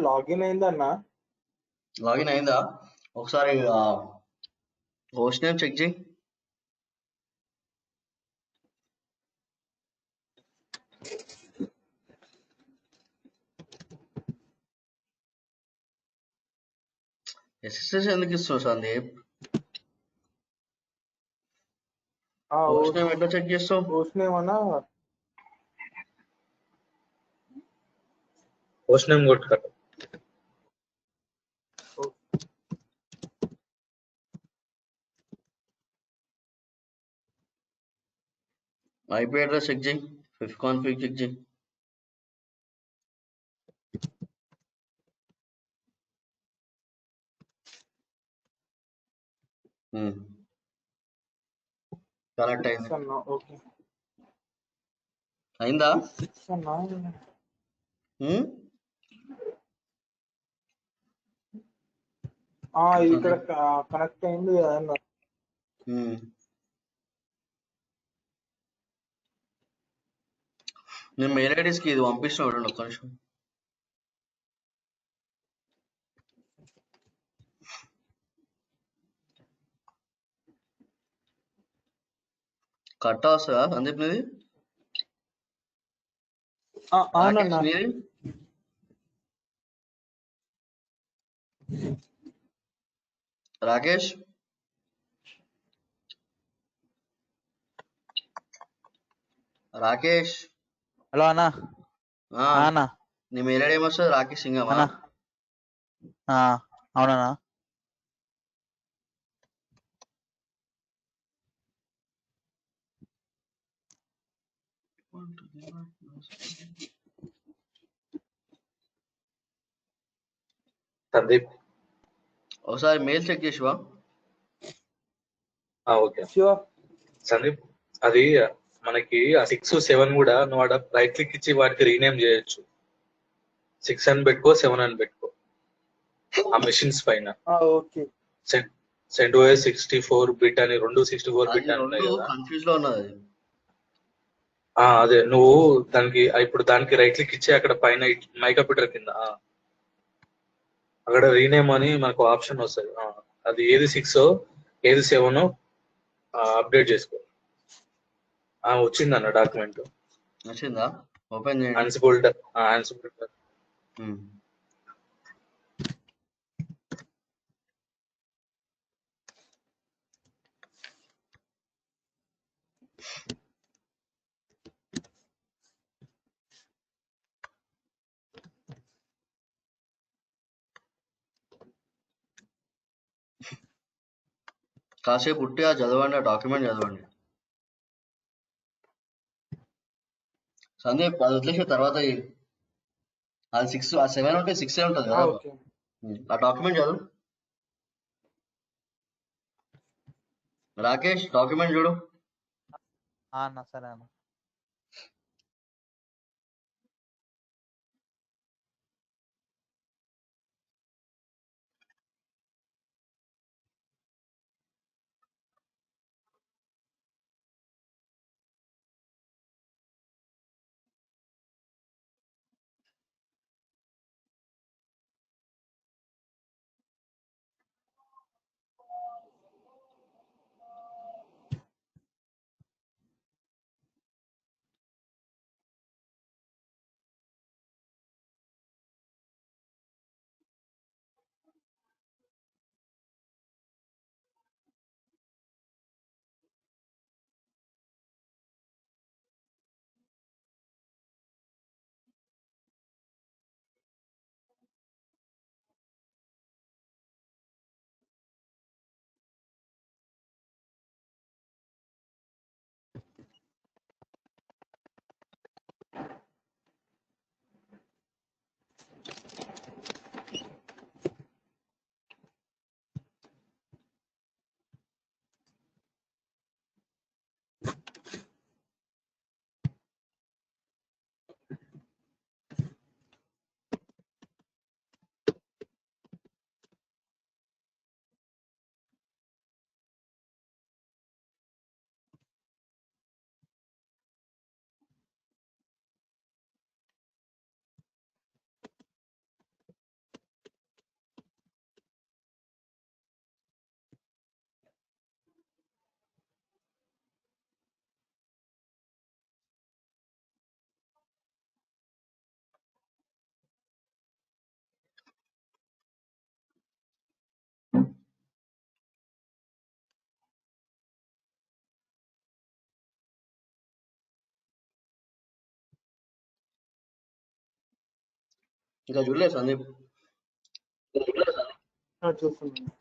లాగిన్ అయిందన్నా. లాగిన్ అయిందా? ఒకసారి హోస్ట్ నేమ్ చెక్ చేయి. SSH ఎందుకు ఇస్తున్నావు సందీప్? హోస్ట్ నేమ్ ఎట్లా చెక్ చేస్తావు? హోస్ట్ నేమ్ అన్నా, హోస్ట్ నేమ్ కొట్టుకట్టు. ఐపీ అడ్రస్ చెక్ చేయి, ఫిఫ్ కాన్ఫిగ్ చెక్ చేయి. కనెక్ట్ అయింది. ఓకే అయిందా? 6 అన్నా ఇది ఇక్కడ కనెక్ట్ అయింది అన్న. నేను మెయిల్ ఐడీస్కి ఇది పంపిస్తున్నా చూడండి ఒక్క నిమిషం. కట్ వస్తుందా సందీప్ నీది? అవునన్నా. నీది రాకేష్? రాకేష్ హలో అన్నా. అన్నా నీ మెయిల్ ఐడి ఏమొస్తుంది? రాకేష్ సింగమా? అన్నా అవునన్నా. సందీప్ ఒకసారి మెయిల్ చెక్ చేసివా? ఓకే సందీప్, అది మనకి ఆ 6, 7 కూడా నువ్వు ఆడ రైట్ క్లిక్ ఇచ్చి వాటికి రీనేమ్ చేయొచ్చు. 6 అని పెట్టుకో, 7 అని పెట్టుకో ఆ మెషిన్స్ పైన. CentOS 64 బిట్ అని 64 బిట్ అని ఉంటాయి కదా. కన్ఫ్యూజ్ లో ఉన్నది. అదే నువ్వు దానికి ఇప్పుడు దానికి రైట్ క్లిక్ ఇచ్చి అక్కడ పైన మై కంప్యూటర్ కింద అక్కడ రీనేమ్ అని మనకు ఆప్షన్ వస్తుంది. అది ఏది 6 ఏది 7 అప్డేట్ చేసుకో. వచ్చిందన్న డాక్యుమెంట్ వచ్చిందా? ఓపెన్ చేయండి. అన్సిబుల్ కాసేపు ఉట్టిగా చదవండి, ఆ డాక్యుమెంట్ చదవండి. సందీప్ అది వదిలేసిన తర్వాత అది 6 ఆ 7 ఉంటే 6 ఉంటుంది కదా. ఆ డాక్యుమెంట్ చదువు. రాకేష్ డాక్యుమెంట్ చూడు. అన్న సరే అన్న. ఇంకా చూడలేదు సందీప్. చూస్తున్నాను.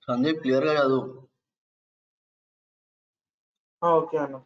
సందీప్ క్లియర్ గా చదువు. ఓకే అన్న.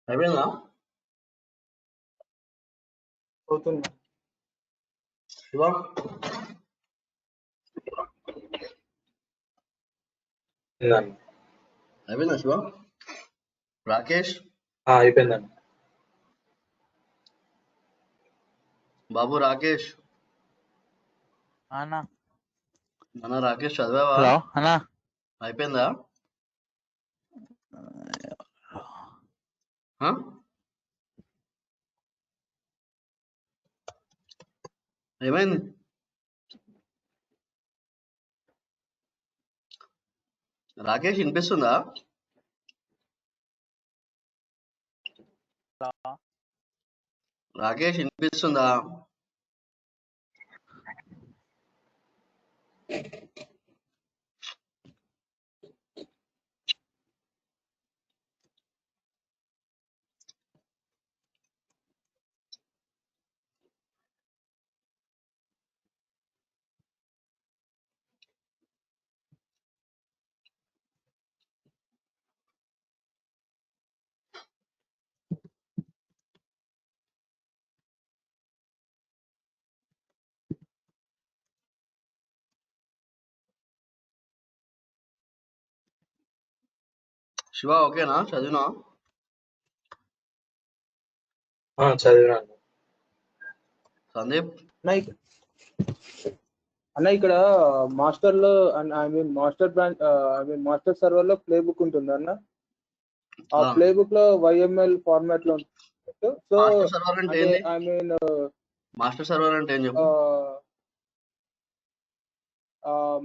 అయిపోయిందా? అవుతున్నా. శివ ఉందన్న. అయిపోయిందా శివ? రాకేష్ అయిపోయిందన్న. బాబు రాకేష్ అన్నా మన రాకేష్ చదివావా? హలో అన్నా అయిపోయిందా? ఆ? ఏమైంది? రాకేష్ వినిపిస్తుందా? రాకేష్ వినిపిస్తుందా? శివ ఓకేనా? చదివినా? చదివినాను. సందీప్ అన్న ఇక్కడ మాస్టర్ లో మాస్టర్ బ్రాంచ్ మాస్టర్ సర్వర్ లో ప్లే బుక్ ఉంటుంది అన్న. ఆ ప్లే బుక్ లో YML ఫార్మాట్ లో ఉంటుంది. సో మాస్టర్ సర్వర్ అంటే ఏంది? మాస్టర్ సర్వర్ అంటే ఏం చెప్పు.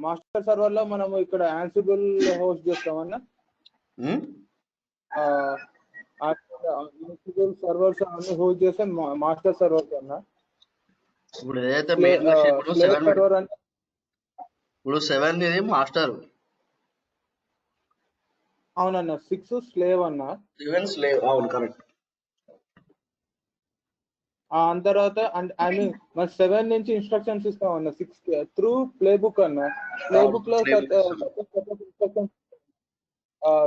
మాస్టర్ సర్వర్ లో మనము ఇక్కడ యాన్సిబుల్ హోస్ట్ చేస్తామన్నా. యాన్సిబుల్ సర్వర్స్ అన్ని హోస్ట్ చేస్తే మాస్టర్ సర్వర్స్ అన్న. ఇప్పుడు ఏదైతే మెయిన్ ఇప్పుడు 7 సర్వర్ అంటే ఇప్పుడు 7 ఇది మాస్టర్. అవునన్న. 6 స్లేవ్ అన్న. 7 స్లేవ్. అవును కరెక్ట్. తర్వాత మన 7 నుంచి ఇన్స్ట్రక్షన్స్ ఇస్తాం అన్న. 6 త్రూ ప్లే బుక్ అన్న. ప్లే బుక్ లో instructions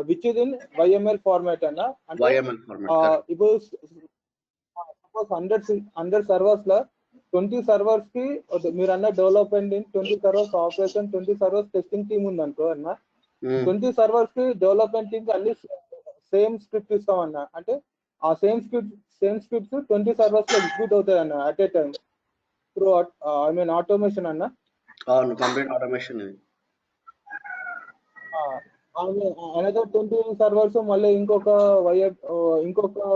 which is in YML format అన్న. అంటే ఇప్పుడు సపోజ్ 100 సర్వర్స్ లో 20 సర్వర్స్ కి మీరు అన్న development 20 servers operation 20 servers testing team ఉంది అనుకో అన్న. 20 సర్వర్స్ కి డెవలప్మెంట్ టీమ్ కి అన్ని సేమ్ స్క్రిప్ట్ ఇస్తాం అన్న. అంటే ఆ సేమ్ స్క్రిప్ట్స్ 20 సర్వర్స్ లో ఎగ్జిక్యూట్ అవుతాయి అన్న at a time through automation అన్న. అవును కంప్లీట్ ఆటోమేషన్ ఇది. అనదర్ 20 సర్వర్స్ మళ్ళీ ఇంకొక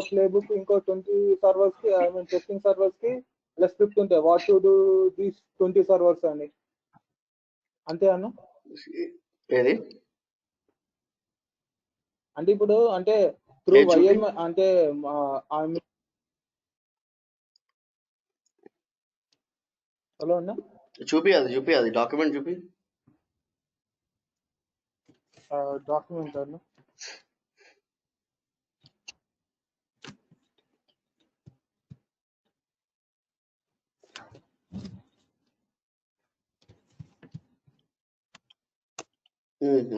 ప్లే బుక్ ఇంకో 20 సర్వర్స్ కి టెస్టింగ్ సర్వర్స్ కి అలా స్క్రిప్ట్ ఉంటాయి what to do these 20 servers అని, అంతే అన్న. ఏది అంటే ఇప్పుడు అంటే త్రూ ఏది చూపి వైఎం అంటే హలో అన్న, చూపి అది డాక్యుమెంట్ చూపి. డాక్యుమెంట్ అన్న.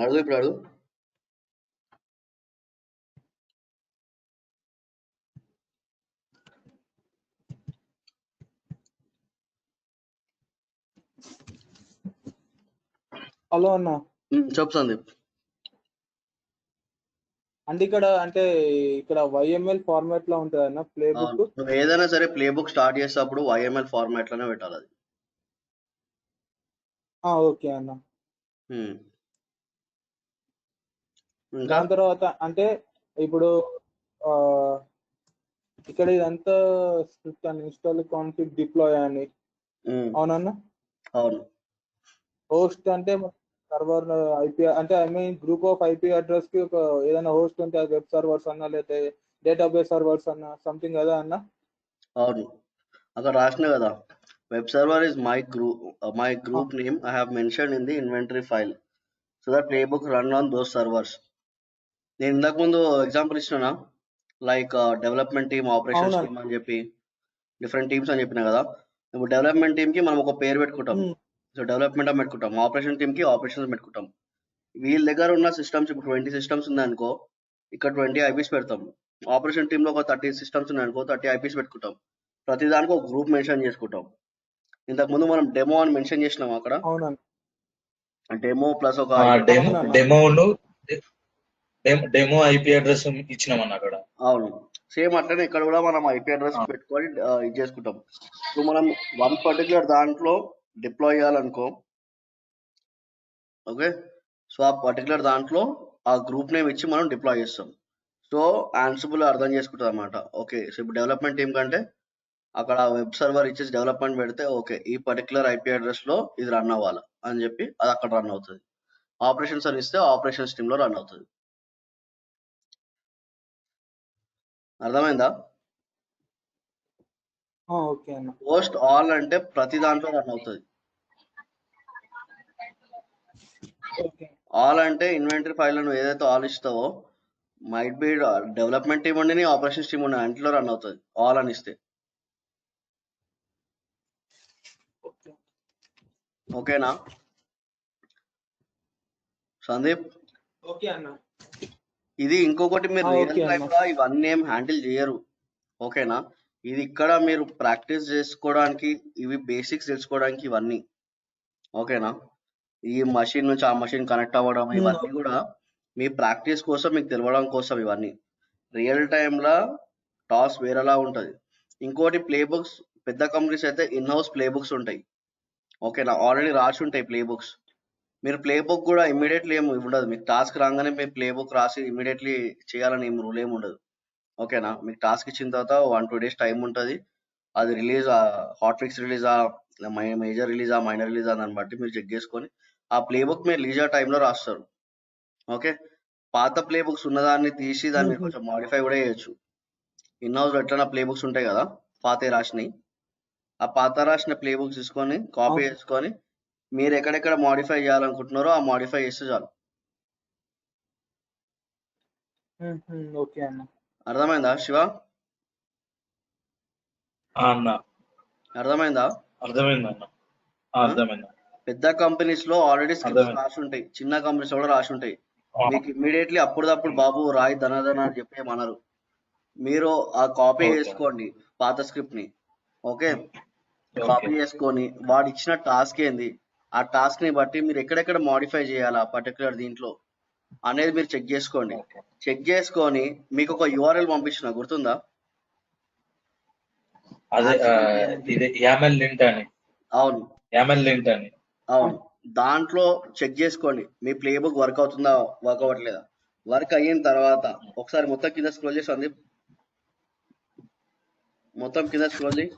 అడుగు ఇప్పుడు అడుగు. హలో అన్న, చెప్పు సందీప్. అంటే ఇక్కడ వైఎంఎల్ ఫార్మాట్ లో ఉంటుంది అన్న ప్లే బుక్. నువ్వు ఏదైనా సరే ప్లే బుక్ స్టార్ట్ చేసేటప్పుడు వైఎంఎల్ ఫార్మాట్ లోనే పెట్టాలి అది. ఓకే అన్న. ఇంకా దాని తర్వాత అంటే ఇప్పుడు ఇక్కడ ఇదంతా స్క్రిప్ట్ అని ఇన్స్టాల్ కాన్ఫిగ్ డిప్లాయ్ అని, అవునన్న. అవును, హోస్ట్ అంటే సర్వర్ ఐపీ అంటే I mean group of IP address కి ఒక ఏదైనా హోస్ట్ ఉంటే అది వెబ్ సర్వర్స్ అన్నా లేకపోతే డేటాబేస్ సర్వర్స్ అన్నా సంథింగ్ కదా అన్న. అవును, అక్కడ రాసిన కదా web server is my group name I have mention in the inventory file so that play book run on those servers. నేను ఇంతకు ముందు ఎగ్జాంపుల్ ఇచ్చినా like development team, operations team అని చెప్పి డిఫరెంట్ టీమ్స్ అని చెప్పినా కదా. ఇప్పుడు డెవలప్మెంట్ టీమ్ కి మనం ఒక పేరు పెట్టుకుంటాం, సో డెవలప్మెంట్ అని పెట్టుకుంటాం. ఆపరేషన్ టీమ్ కి ఆపరేషన్స్ పెట్టుకుంటాం. వీళ్ళ దగ్గర ఉన్న సిస్టమ్స్ ఇప్పుడు 20 సిస్టమ్స్ ఉందనుకో, ఇక్కడ 20 ఐపీస్ పెడతాం. ఆపరేషన్ టీమ్ లో ఒక 30 సిస్టమ్స్ ఉన్నాయనుకో 30 ఐపీస్ పెట్టుకుంటాం. ప్రతి దానికి ఒక గ్రూప్ మెన్షన్ చేసుకుంటాం. ఇంతకు ముందు మనం డెమో అని మెన్షన్ చేసినాం అక్కడ. డెమో ప్లస్ ఒక డెమో ఐపీ అడ్రస్ ఇచ్చినామన్న అక్కడ. అవును, సేమ్ అట్లనే ఇక్కడ కూడా మనం ఐపీ అడ్రస్ పెట్టుకొని ఇది చేసుకుంటాం. ఇప్పుడు మనం వన్ పర్టికులర్ దాంట్లో డిప్లాయ్ చేయాలనుకో, ఓకే, సో ఆ పర్టికులర్ దాంట్లో ఆ గ్రూప్ నేమ్ ఇచ్చి మనం డిప్లాయ్ చేస్తాం. సో ఆన్సిబుల్ అర్థం చేసుకుంటాం అనమాట. ఓకే, సో ఇప్పుడు డెవలప్మెంట్ టీమ్ కంటే అక్కడ వెబ్ సర్వర్ ఇచ్చేసి డెవలప్మెంట్ పెడితే ఓకే ఈ పర్టికులర్ ఐపీ అడ్రస్ లో ఇది రన్ అవ్వాలి అని చెప్పి అది అక్కడ రన్ అవుతుంది. ఆపరేషన్స్ అని ఇస్తే ఆపరేషన్స్ టీమ్ లో రన్ అవుతుంది. అర్థమైందా? పోస్ట్ ఆల్ అంటే ప్రతి దాంట్లో రన్ అవుతుంది. ఆల్ అంటే ఇన్వెంటరీ ఫైల్ నువ్వు ఏదైతే ఆల్ ఇస్తావో మైట్ బి డెవలప్మెంట్ టీమ్ ఉండి ఆపరేషన్స్ టీమ్ ఉండి అంట్లో రన్ అవుతుంది ఆల్ అని ఇస్తే. ఓకేనా సందీప్? ఓకే అన్న. ఇది ఇంకొకటి మీరు రియల్ లైఫ్ లో ఇవన్నీ ఏం హ్యాండిల్ చేయరు, ఓకేనా. ఇది ఇక్కడ మీరు ప్రాక్టీస్ చేసుకోవడానికి, ఇవి బేసిక్స్ తెలుసుకోవడానికి ఇవన్నీ, ఓకేనా. ఈ మషిన్ నుంచి ఆ మషిన్ కనెక్ట్ అవ్వడం ఇవన్నీ కూడా మీ ప్రాక్టీస్ కోసం, మీకు తెలవడం కోసం ఇవన్నీ. రియల్ టైంలో టాస్ వేరేలా ఉంటుంది. ఇంకోటి ప్లే బుక్స్ పెద్ద కంపెనీస్ అయితే ఇన్ హౌస్ ప్లే బుక్స్ ఉంటాయి, ఓకేనా, ఆల్రెడీ రాసి ఉంటాయి ప్లే బుక్స్. మీరు ప్లే బుక్ కూడా ఇమీడియట్లీ ఏమి ఉండదు, మీకు టాస్క్ రాగానే మీరు ప్లే బుక్ రాసి ఇమీడియట్లీ చేయాలని ఏం రూల్ ఏమి ఉండదు, ఓకేనా. మీకు టాస్క్ ఇచ్చిన తర్వాత 1-2 days టైం ఉంటుంది. అది రిలీజ్ హాట్ ఫిక్స్ రిలీజా, మేజర్ రిలీజా, మైనర్ రిలీజా దాన్ని బట్టి మీరు చెక్ చేసుకొని ఆ ప్లే బుక్ మీరు లీజర్ టైంలో రాస్తారు, ఓకే. పాత ప్లే బుక్స్ ఉన్నదాన్ని తీసి దాన్ని మీరు కొంచెం మాడిఫై కూడా చేయొచ్చు. ఇన్ హౌస్ ఎట్లన్నా ప్లే బుక్స్ ఉంటాయి కదా పాత రాసినవి, ఆ పాత రాసిన ప్లే బుక్స్ తీసుకొని కాపీ చేసుకొని మీరు ఎక్కడెక్కడ మాడిఫై చేయాలనుకుంటున్నారో ఆ మాడిఫై చేస్తే చాలు. అర్థమైందా శివ? అర్థమైందా? పెద్ద కంపెనీస్ లో ఆల్రెడీ స్క్రిప్ట్స్ రాసి ఉంటాయి, చిన్న కంపెనీస్ కూడా రాసి ఉంటాయి. మీకు ఇమ్మీడియట్లీ అప్పుడప్పుడు బాబు రాయి ధనధన అని చెప్పి ఏమన్నారు. మీరు ఆ కాపీ చేసుకోండి పాత స్క్రిప్ట్ ని, ఓకే. కాపీ చేసుకొని వాడు ఇచ్చిన టాస్క్ ఏంది, ఆ టాస్క్ ని బట్టి మీరు ఎక్కడెక్కడ మాడిఫై చేయాలి ఆ పర్టికులర్ దీంట్లో అనేది మీరు చెక్ చేసుకోండి. చెక్ చేసుకొని మీకు ఒక యూఆర్ఎల్ పంపించిన గుర్తుందా? అవును, దాంట్లో చెక్ చేసుకోండి మీ ప్లే బుక్ వర్క్ అవుతుందా వర్క్ అవ్వట్లేదా. వర్క్ అయిన తర్వాత ఒకసారి మొత్తం కింద స్క్రోల్ చేసి సందీప్, మొత్తం కింద స్క్రోల్ చేయి.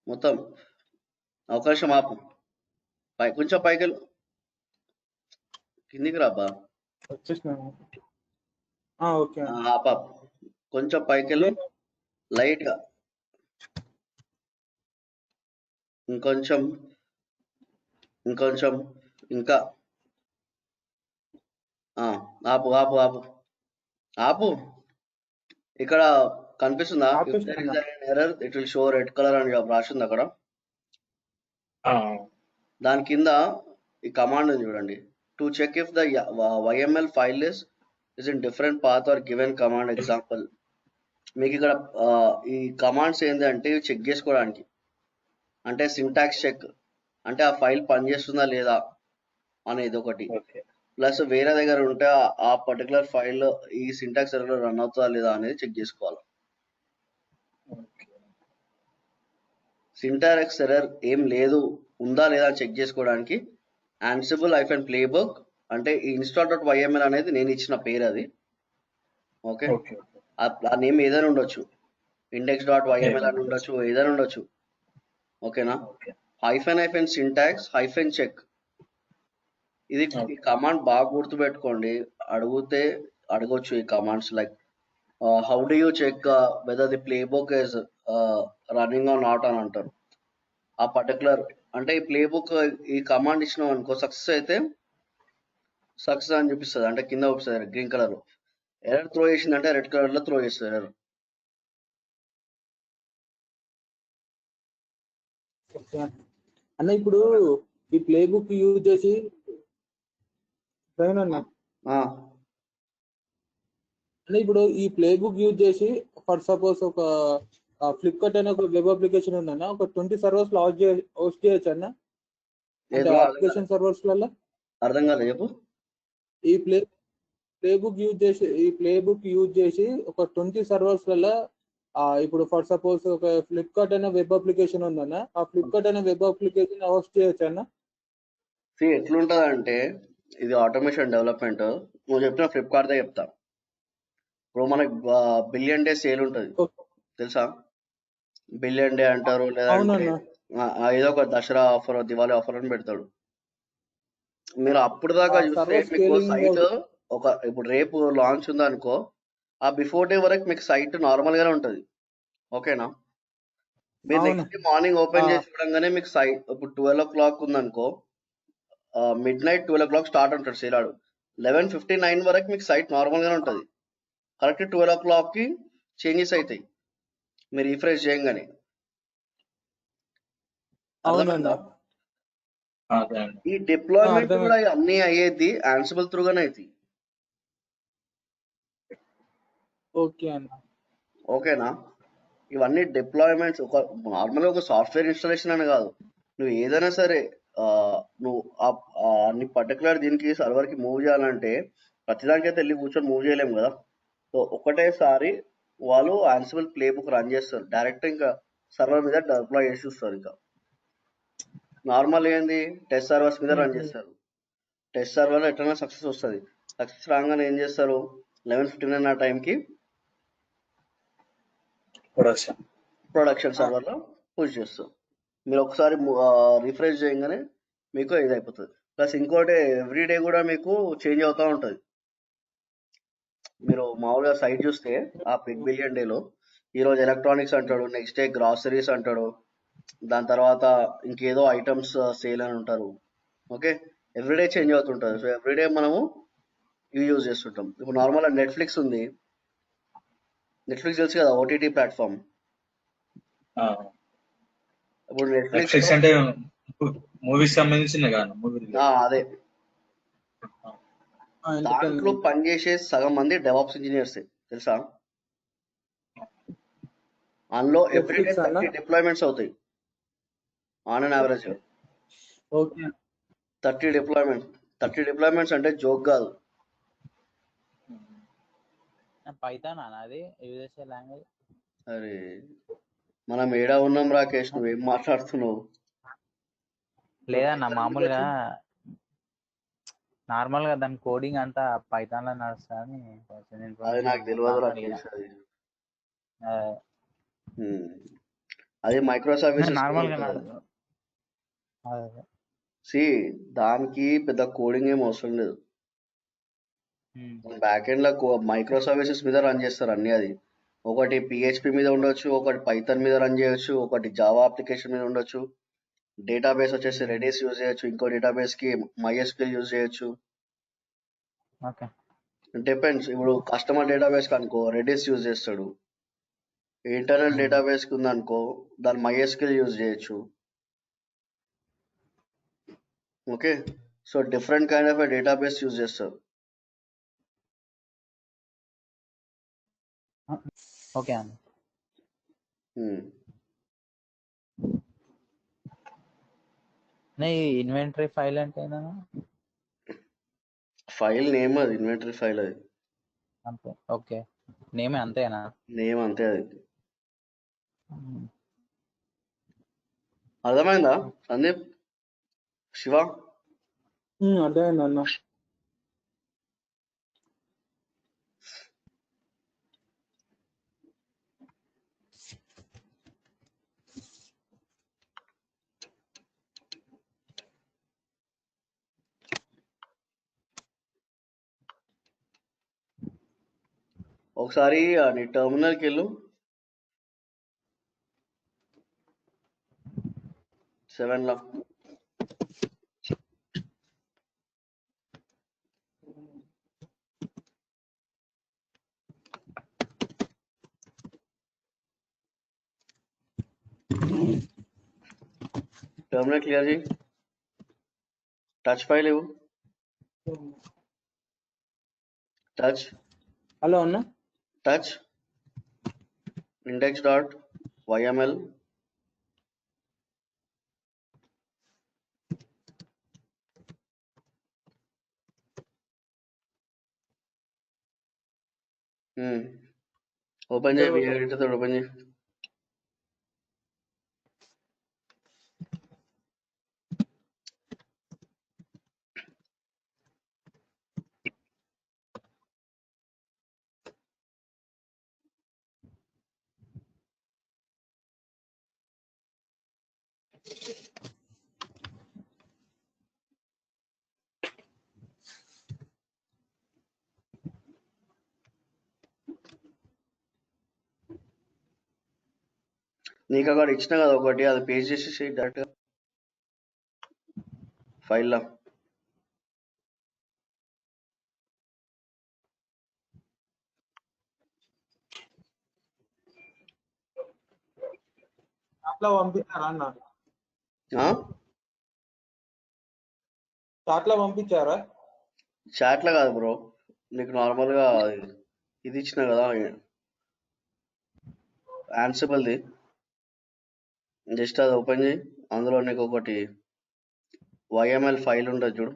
మొత్తం అవకాశం ఆపు. కొంచెం పైకి వెళ్ళు. కిందికి రాబ్బా. వచ్చేసినాను. ఓకే ఆపా. కొంచెం పైకి వెళ్ళు లైట్ గా. ఇంకొంచెం ఇంకా ఆపు ఆపు ఆపు ఆపు. ఇక్కడ కనిపిస్తుందా? If there is an error it will show red colour అని రాసింది అక్కడ. దాని కింద ఈ కమాండ్ చూడండి. To check if the YML file is in different path or given command example. మీకు ఇక్కడ ఈ కమాండ్స్ ఏంటంటే చెక్ చేసుకోవడానికి, అంటే సింటాక్స్ చెక్, అంటే ఆ ఫైల్ పనిచేస్తుందా లేదా అనేది ఒకటి, ప్లస్ వేరే దగ్గర ఉంటే ఆ పర్టికులర్ ఫైల్ ఈ సింటాక్స్ ఎర్రర్ రన్ అవుతుందా లేదా అనేది చెక్ చేసుకోవాలి. సింటాక్స్ ఎర్రర్ ఏం లేదు ఉందా లేదా చెక్ చేసుకోవడానికి Ansible-playbook అంటే ఈ install.yml అనేది నేను ఇచ్చిన పేరు అది. ఓకే, ఆ నేమ్ ఏదైనా ఉండొచ్చు, index.yml అని ఉండొచ్చు, ఏదైనా ఉండొచ్చు. ఓకేనా? -, syntax -check ఇది కమాండ్ బాగా గుర్తుపెట్టుకోండి. అడగొచ్చు ఈ commands like how do you check whether the playbook is running or not అని అంటారు. ఆ పర్టికులర్ అంటే ఈ ప్లేబుక్ ఈ కమాండ్ ఇచ్చినాం అనుకో, సక్సెస్ అయితే సక్సెస్ అని చూపిస్తుంది, అంటే కింద చూపిస్తుంది గ్రీన్ కలర్ లో. ఎర్రర్ త్రో చేసిందంటే రెడ్ కలర్ లో త్రో చేస్తుంది ఎర్రర్. అన్న ఇప్పుడు ఈ ప్లే బుక్ యూజ్ చేసి అన్న ఇప్పుడు ఈ ప్లే బుక్ యూజ్ చేసి ఫర్ సపోజ్ ఒక ఫ్లిప్కార్ట్ అనే ఒక వెబ్ అప్లికేషన్ ఉందన్న, ఒక 20 సర్వర్స్ లో హోస్ట్ చేయొచ్చు అన్న, అప్లికేషన్ సర్వర్స్ లలో. అర్థం కాదు చెప్పు. ఈ ప్లే బుక్ యూజ్ చేసి ఒక 20 సర్వర్స్ లలో ఇప్పుడు ఫర్ సపోజ్ ఒక ఫ్లిప్కార్ట్ అనే వెబ్ అప్లికేషన్ ఉందన్న, ఆ ఫ్లిప్కార్ట్ అనే వెబ్ అప్లికేషన్ హోస్ట్ చేయొచ్చు అన్న. ఎట్లుంటది అంటే ఇది ఆటోమేషన్ డెవలప్మెంట్. నువ్వు చెప్పిన ఫ్లిప్కార్ట్ దే చెప్తా. ఇప్పుడు మనకి బిలియన్ డే సేల్ ఉంటది తెలుసా? బిలియన్ డే అంటారు, లేదంటే ఏదో ఒక దసరా ఆఫర్, దివాళీ ఆఫర్ అని పెడతాడు. మీరు అప్పుడు దాకా చూస్తే మీకు సైట్ ఇప్పుడు రేపు లాంచ్ ఉందనుకో, ఆ బిఫోర్ డే వరకు మీకు సైట్ నార్మల్ గానే ఉంటది. ఓకేనా? మీరు నెక్స్ట్ డే మార్నింగ్ ఓపెన్ చేసి చూడంగానే మీకు సైట్ ఇప్పుడు 12 o'clock ఉందనుకో, midnight 12 o'clock స్టార్ట్ ఉంటాడు సేలాడు. 11:59 వరకు మీకు సైట్ నార్మల్ గానే ఉంటది. కరెక్ట్ 12 o'clock కి చేంజెస్ అవుతాయి మీరు రిఫ్రెష్ చేయగానే. ఈ డిప్లాయ్మెంట్ కూడా అన్ని అయ్యేది Ansible త్రూగానే అవుతాయి. ఓకేనా? ఇవన్నీ డిప్లాయ్మెంట్స్ నార్మల్ ఒక సాఫ్ట్వేర్ ఇన్స్టాలేషన్ అని కాదు. నువ్వు ఏదైనా సరే నువ్వు అన్ని పర్టికులర్ దీనికి సర్వర్ కి మూవ్ చేయాలంటే ప్రతిదానికైతే వెళ్ళి కూర్చొని మూవ్ చేయలేము కదా. సో ఒకటేసారి వాళ్ళు Ansible ప్లేబుక్ రన్ చేస్తారు, డైరెక్ట్ ఇంకా సర్వర్ మీద డిప్లాయ్ చేసి చూస్తారు. ఇంకా నార్మల్ ఏంది టెస్ట్ సర్వర్స్ మీద రన్ చేస్తారు. టెస్ట్ సర్వర్ ఎట్లైనా సక్సెస్ వస్తుంది. సక్సెస్ రాగానే ఏం చేస్తారు, 11:59 ఆ టైంకి ప్రొడక్షన్ సర్వర్ లో పుష్ చేస్తారు. మీరు ఒకసారి రిఫ్రెష్ చేయగానే మీకు ఇది అయిపోతుంది. ప్లస్ ఇంకోటి ఎవ్రీడే కూడా మీకు చేంజ్ అవుతూ ఉంటుంది. మీరు మామూలుగా సైట్ చూస్తే ఆ బిగ్ బిలియన్ డేలో ఈరోజు ఎలక్ట్రానిక్స్ అంటాడు, నెక్స్ట్ డే గ్రాసరీస్ అంటాడు, దాని తర్వాత ఇంకేదో ఐటమ్స్ సేల్ అని ఉంటారు. ఓకే, ఎవ్రీడే చేంజ్ అవుతుంటుంది. సో ఎవ్రీడే మనము ఇవి యూజ్ చేస్తుంటాం. ఇప్పుడు నార్మల్గా నెట్ఫ్లిక్స్ ఉంది, నెట్ఫ్లిక్స్ తెలుసు కదా, ఓటీటీ ప్లాట్ఫామ్. ఇప్పుడు నెట్ఫ్లిక్స్ అంటే మూవీస్ సంబంధించిన అదే దాంట్లో పనిచేసే సగం మంది డెవాప్స్ ఇంజనీర్స్ తెలుసా? అందులో ఎవ్రీడే 30 డిప్లాయ్మెంట్స్ అవుతాయి ఆన్ అన్ యావరేజ్. 30 డిప్లాయ్మెంట్స్ అంటే జోక్ కాదు. అరే మనం ఏడా ఉన్నాం రాకేష్, నువ్వేం మాట్లాడుతున్నావు? లేదన్న మామూలుగా నార్మల్ గా దాని కోడింగ్ అంతా పైథాన్ లో నడుస్తుంది. అది నాకు తెలియదు రాకేష్. అది అది మైక్రో సర్వీసెస్ నార్మల్ గా సి దానికి పెద్ద కోడింగ్ ఏం అవసరం లేదు. బ్యాక్ ఎండ్ లో మైక్రో సర్వీసెస్ మీద రన్ చేస్తారు అన్ని. అది ఒకటి పిహెచ్పి మీద ఉండొచ్చు, ఒకటి పైథాన్ మీద రన్ చేయొచ్చు, ఒకటి జావా అప్లికేషన్ మీద ఉండొచ్చు. డేటాబేస్ వచ్చేసి రెడిస్ యూజ్ చేయొచ్చు, ఇంకో డేటాబేస్ కి MySQL యూజ్ చేయొచ్చు. ఓకే. డిపెండ్స్. ఇప్పుడు కస్టమర్ డేటాబేస్ అనుకో రెడిస్ యూజ్ చేస్తాడు, ఇంటర్నల్ డేటాబేస్ కి ఉందనుకో దాని MySQL యూజ్ చేయొచ్చు. Okay, so different kind of database use చేస్తారు. ఓకే అండి. ఇన్వెంటరీ ఫైల్ అంటే ఫైల్ నేమ్ అది, ఇన్వెంటరీ ఫైల్ అది అంతే. ఓకే, నేమే అంతేనా? నేమ్ అంతే అది. అర్థమైందా సందీప్? శివ అర్థమైంది అన్న. ఒకసారి నీ టెర్మినల్కి వెళ్ళు. 7 లా టెర్మినల్ క్లియర్ చేయి. టచ్ ఫైల్ ఇవ్వు. టచ్. హలో అన్న. Touch index.yml. ఓపెన్ చేయి, ఎడిటర్ తోటి ఓపెన్ చేయి. నీకు అక్కడ ఇచ్చిన కదా ఒకటి, అది పేస్ట్ చేసేసి డైరెక్ట్గా ఫైల్లో. చాట్లో పంపించారా అన్న? చాట్లో కాదు బ్రో, నీకు నార్మల్గా ఇది ఇచ్చిన కదా యాన్సిబుల్ది. జస్ట్ అది ఓపెన్ చేయి, అందులో నీకు ఒకటి YML ఫైల్ ఉంటుంది చూడు.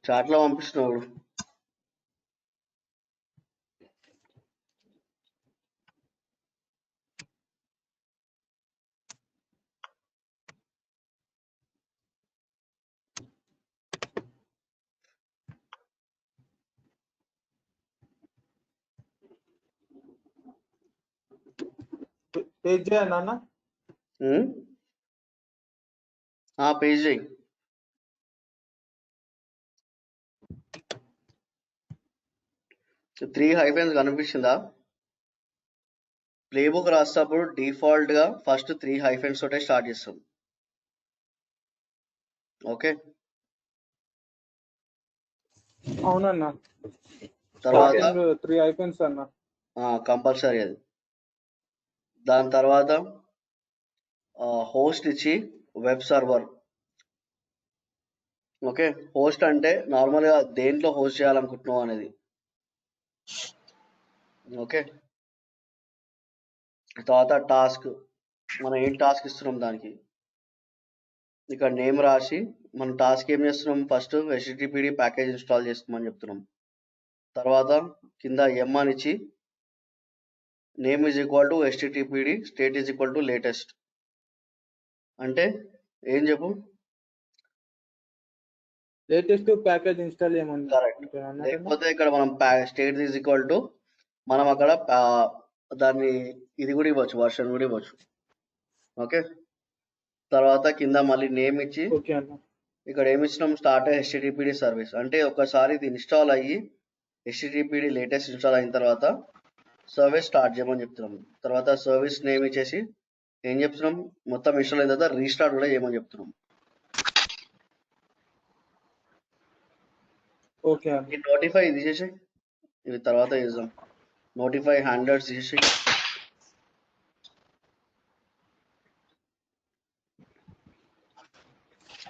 చాట్లో పంపిస్తున్నావు. పేజ్ చేయండి అన్న. పేజ్ చేయి. త్రీ హైఫెన్స్ కనిపిస్తుందా? ప్లేబుక్ రాసేటప్పుడు డిఫాల్ట్ గా ఫస్ట్ 3 హైఫెన్స్ తోటే స్టార్ట్ చేస్తాం. ఓకే, అవునన్నా. తర్వాత 3 ఐకాన్స్ అన్న కంపల్సరీ అది. దాని తర్వాత హోస్ట్ ఇచ్చి వెబ్ సర్వర్. ఓకే, హోస్ట్ అంటే నార్మల్గా దేంట్లో హోస్ట్ చేయాలనుకుంటున్నావు అనేది. ఓకే, తర్వాత టాస్క్, మనం ఏం టాస్క్ ఇస్తున్నాం దానికి ఇక్కడ నేమ్ రాసి మన టాస్క్ ఏం చేస్తున్నాం? ఫస్ట్ httpd ప్యాకేజ్ ఇన్స్టాల్ చేసుకోమని చెప్తున్నాం. తర్వాత కింద m అని ఇచ్చి name is equal to httpd state is equal to latest అంటే ఏం చెప్పు? లేటెస్ట్ ప్యాకేజ్ ఇన్స్టాల్ చేయమని కరెక్ట్. అన్నట్టు. లేకపోతే ఇక్కడ మనం స్టేట్ ఈజ్ ఈక్వల్ టు మనం అక్కడ దాన్ని ఇది కూడా ఇవ్వచ్చు, వర్షన్ కూడా ఇవ్వచ్చు. ఓకే, తర్వాత కింద మళ్ళీ నేమ్ ఇచ్చి ఓకే అన్న. ఇక్కడ ఏమి ఇచ్చినాం? స్టార్ట్ httpd సర్వీస్ అంటే ఒకసారి ఇది ఇన్స్టాల్ అయ్యి httpd లేటెస్ట్ ఇన్స్టాల్ అయిన తర్వాత సర్వీస్ స్టార్ట్ చేయమని చెప్తున్నాం. తర్వాత సర్వీస్ నేమ్ ఇచ్చేసి ఏం చెప్తున్నాం? మొత్తం ఇన్స్టాల్ అయిన తర్వాత రీస్టార్ట్ కూడా చేయమని చెప్తున్నాం. ఓకే అన్న. ఈ నోటిఫై ఇది చేసి ఇవి తర్వాత చేద్దాం. నోటిఫై హ్యాండర్స్ చేసి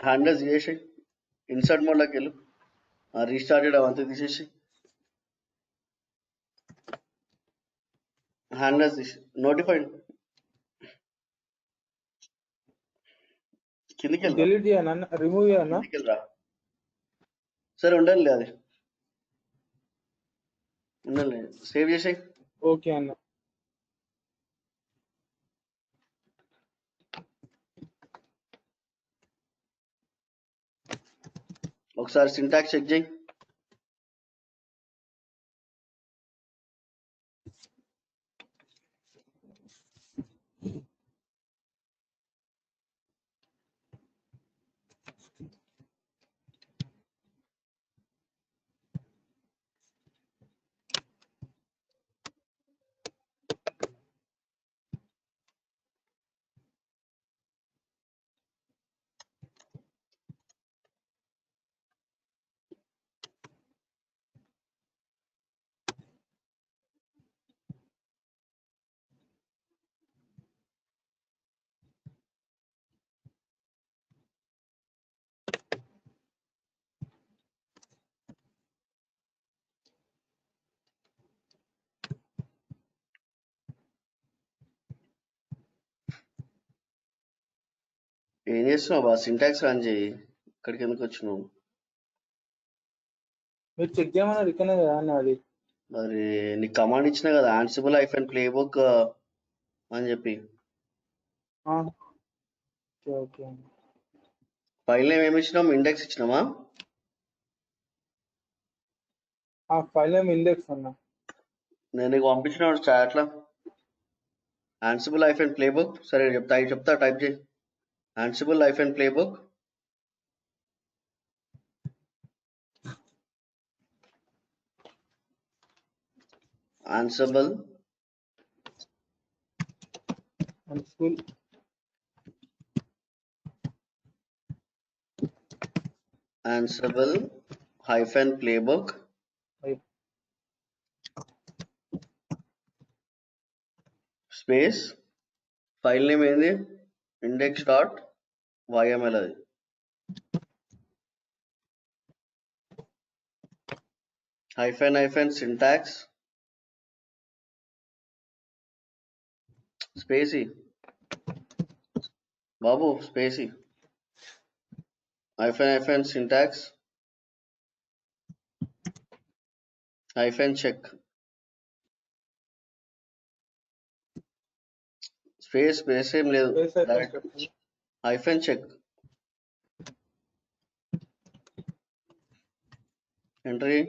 హ్యాండర్స్ చేసి ఇన్సర్ట్ మోడ్లోకి వెళ్ళు, రీస్టార్ట్ చేయడం అంతా తీసేసి హ్యాండర్స్ తీసి నోటిఫై కిందికి వెళ్దాం. డిలీట్ చేయనా, రిమూవ్ చేయనా? కిందికి వెళ్ళరా. సరే ఉండాలి, అది ఉండాలి, సేవ్ చేసి ఓకే అన్న. ఒకసారి సింటాక్స్ చెక్ చేయి. ఏం చేస్తున్నావు బా? సింటాక్స్ రన్ చేయి. ఇక్కడికి ఎందుకు వచ్చినావు? మీరు చెక్ చేయమన్నారు ఇక్కడనే కదా అన్న అది. మరి నీకు కమాండ్ ఇచ్చిన కదా, ఆన్సిబుల్ ఐఫన్ ప్లేబుక్ అని చెప్పి. ఓకే ఓకే అన్న. ఫైల్ నేమ్ ఏమి ఇచ్చినాం? ఇండెక్స్ ఇచ్చినామా? ఫైల్ నేమ్ ఇండెక్స్ అన్న. నేను నీకు పంపించిన చాట్లో ఆన్సిబుల్ ఐఫన్ ప్లేబుక్. సరే చెప్తా టైప్ చేయి. ఆన్సిబుల్ hyphen playbook Ansible Ansible hyphen playbook space file name ఏంది? index.yml అది. hyphen syntax spacey బాబు spacey hyphen syntax hyphen check space ఏం లేదు, hyphen check entry.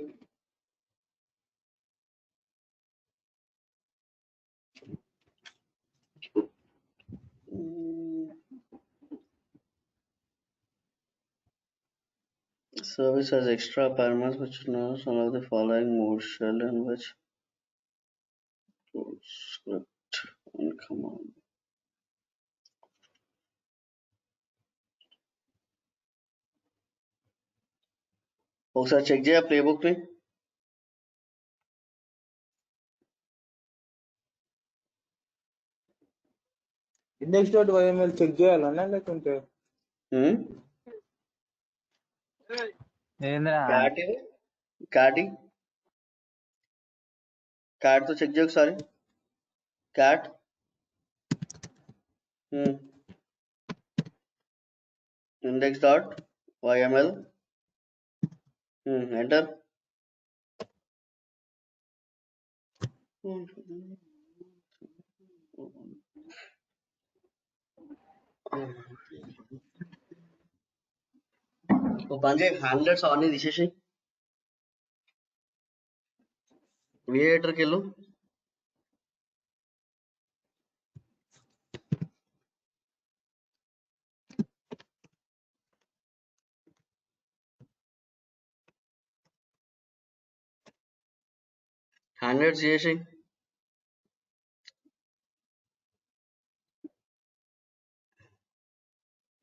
Service has extra parameters which know some of the following mode shell in which script and command. ఒకసారి check చేయ playbook ని. index.yml check చేయాలన్నా లేకుంటే cat తో check చేయ ఒకసారి. Cat index.yml YML. Enter. ఓ పని చేయి, హ్యాండ్లెట్స్ అవన్నీ తీసేసి విఏటర్కి వెళ్ళు. హ్యాండ్లెట్స్ చేసి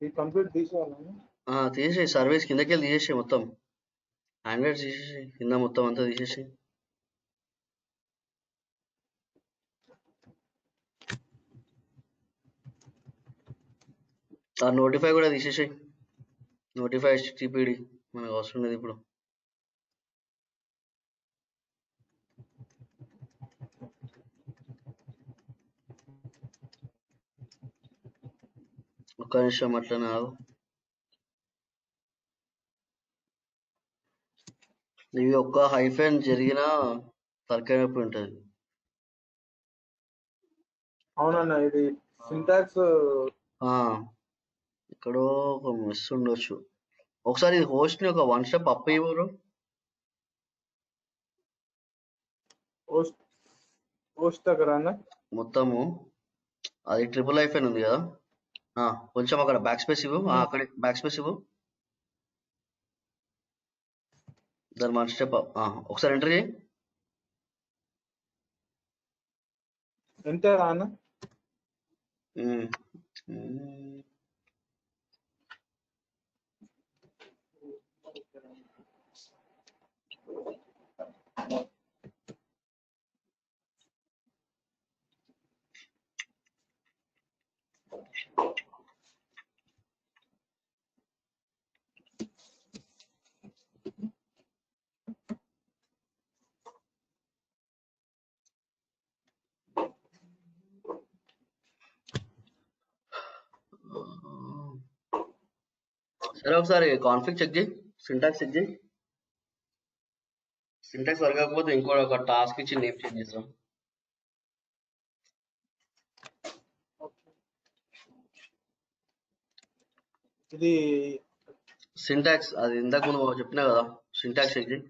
ఈ కంప్లీట్ తీసేయాలని తీసేసి సర్వీస్ కిందకి వెళ్ళి తీసేసి మొత్తం హ్యాండ్లెట్స్ తీసేసి కింద మొత్తం అంతా తీసేసి ఆ నోటిఫై కూడా తీసేసి నోటిఫై HTTPD మనకు అవసరం లేదు ఇప్పుడు. ఒక్క నిమిషం అట్లనే ఆగు. ఇవి ఒక్క హైఫెన్ జరిగిన తలకాయ ఉంటుంది. అవునన్నా ఇది సింటాక్స్ ఎక్కడో ఒక మిస్ ఉండొచ్చు. ఒకసారి ఇది హోస్ట్ ని ఒక 1 స్టెప్ అప్ ఇవ్వరు. పోస్ట్ దగ్గర అన్న మొత్తము అది ట్రిపుల్ హైఫెన్ ఉంది కదా, కొంచెం అక్కడ బ్యాక్ స్పేస్ ఇవ్వు. అక్కడ బ్యాక్ స్పేస్ ఇవ్వు. దాని 1 స్టెప్ ఒకసారి ఎంటర్ చేయి. ఎంటర్ అన్న సరే ఒకసారి కాన్ఫిగ్ చెక్ చేయి, సింటాక్స్ చెక్ చేయి. సింటాక్స్ వర్క్ కాకపోతే ఇంకో ఒక టాస్క్ ఇచ్చి నేమ్ చేంజ్ చేస్తాం. ఇది సింటాక్స్ అది ఇంతకు ముందు చెప్పినా కదా, సింటాక్స్ చెక్ చేయి.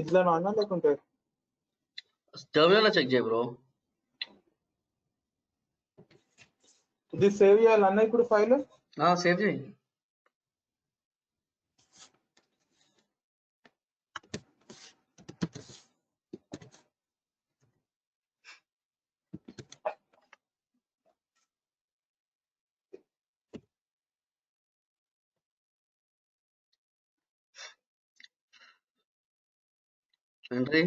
ఇట్లా అన్న లేకుంటే టర్మినల్ చెక్ చేయి బ్రో. ఇది సేవ్ చేయాలన్న ఇప్పుడు ఫైల్ సేవ్ చేయి. ఎంట్రీ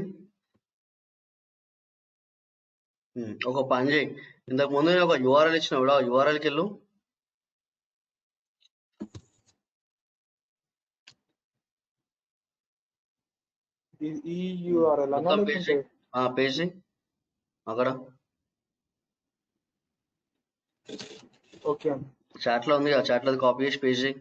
ఒక పని చేయి, ఇంతకు ముందు నేను ఒక URL ఇచ్చిన కూడా URLకి వెళ్ళు. ఈ యూఆర్ఎల్ అన్న మొత్తం పేజ్ లేకుంటే పేజ్ అక్కడ ఓకే అన్న చాట్ లో ఉంది, ఆ చాట్ లో కాపీ చేసి పేజ్ చేయి.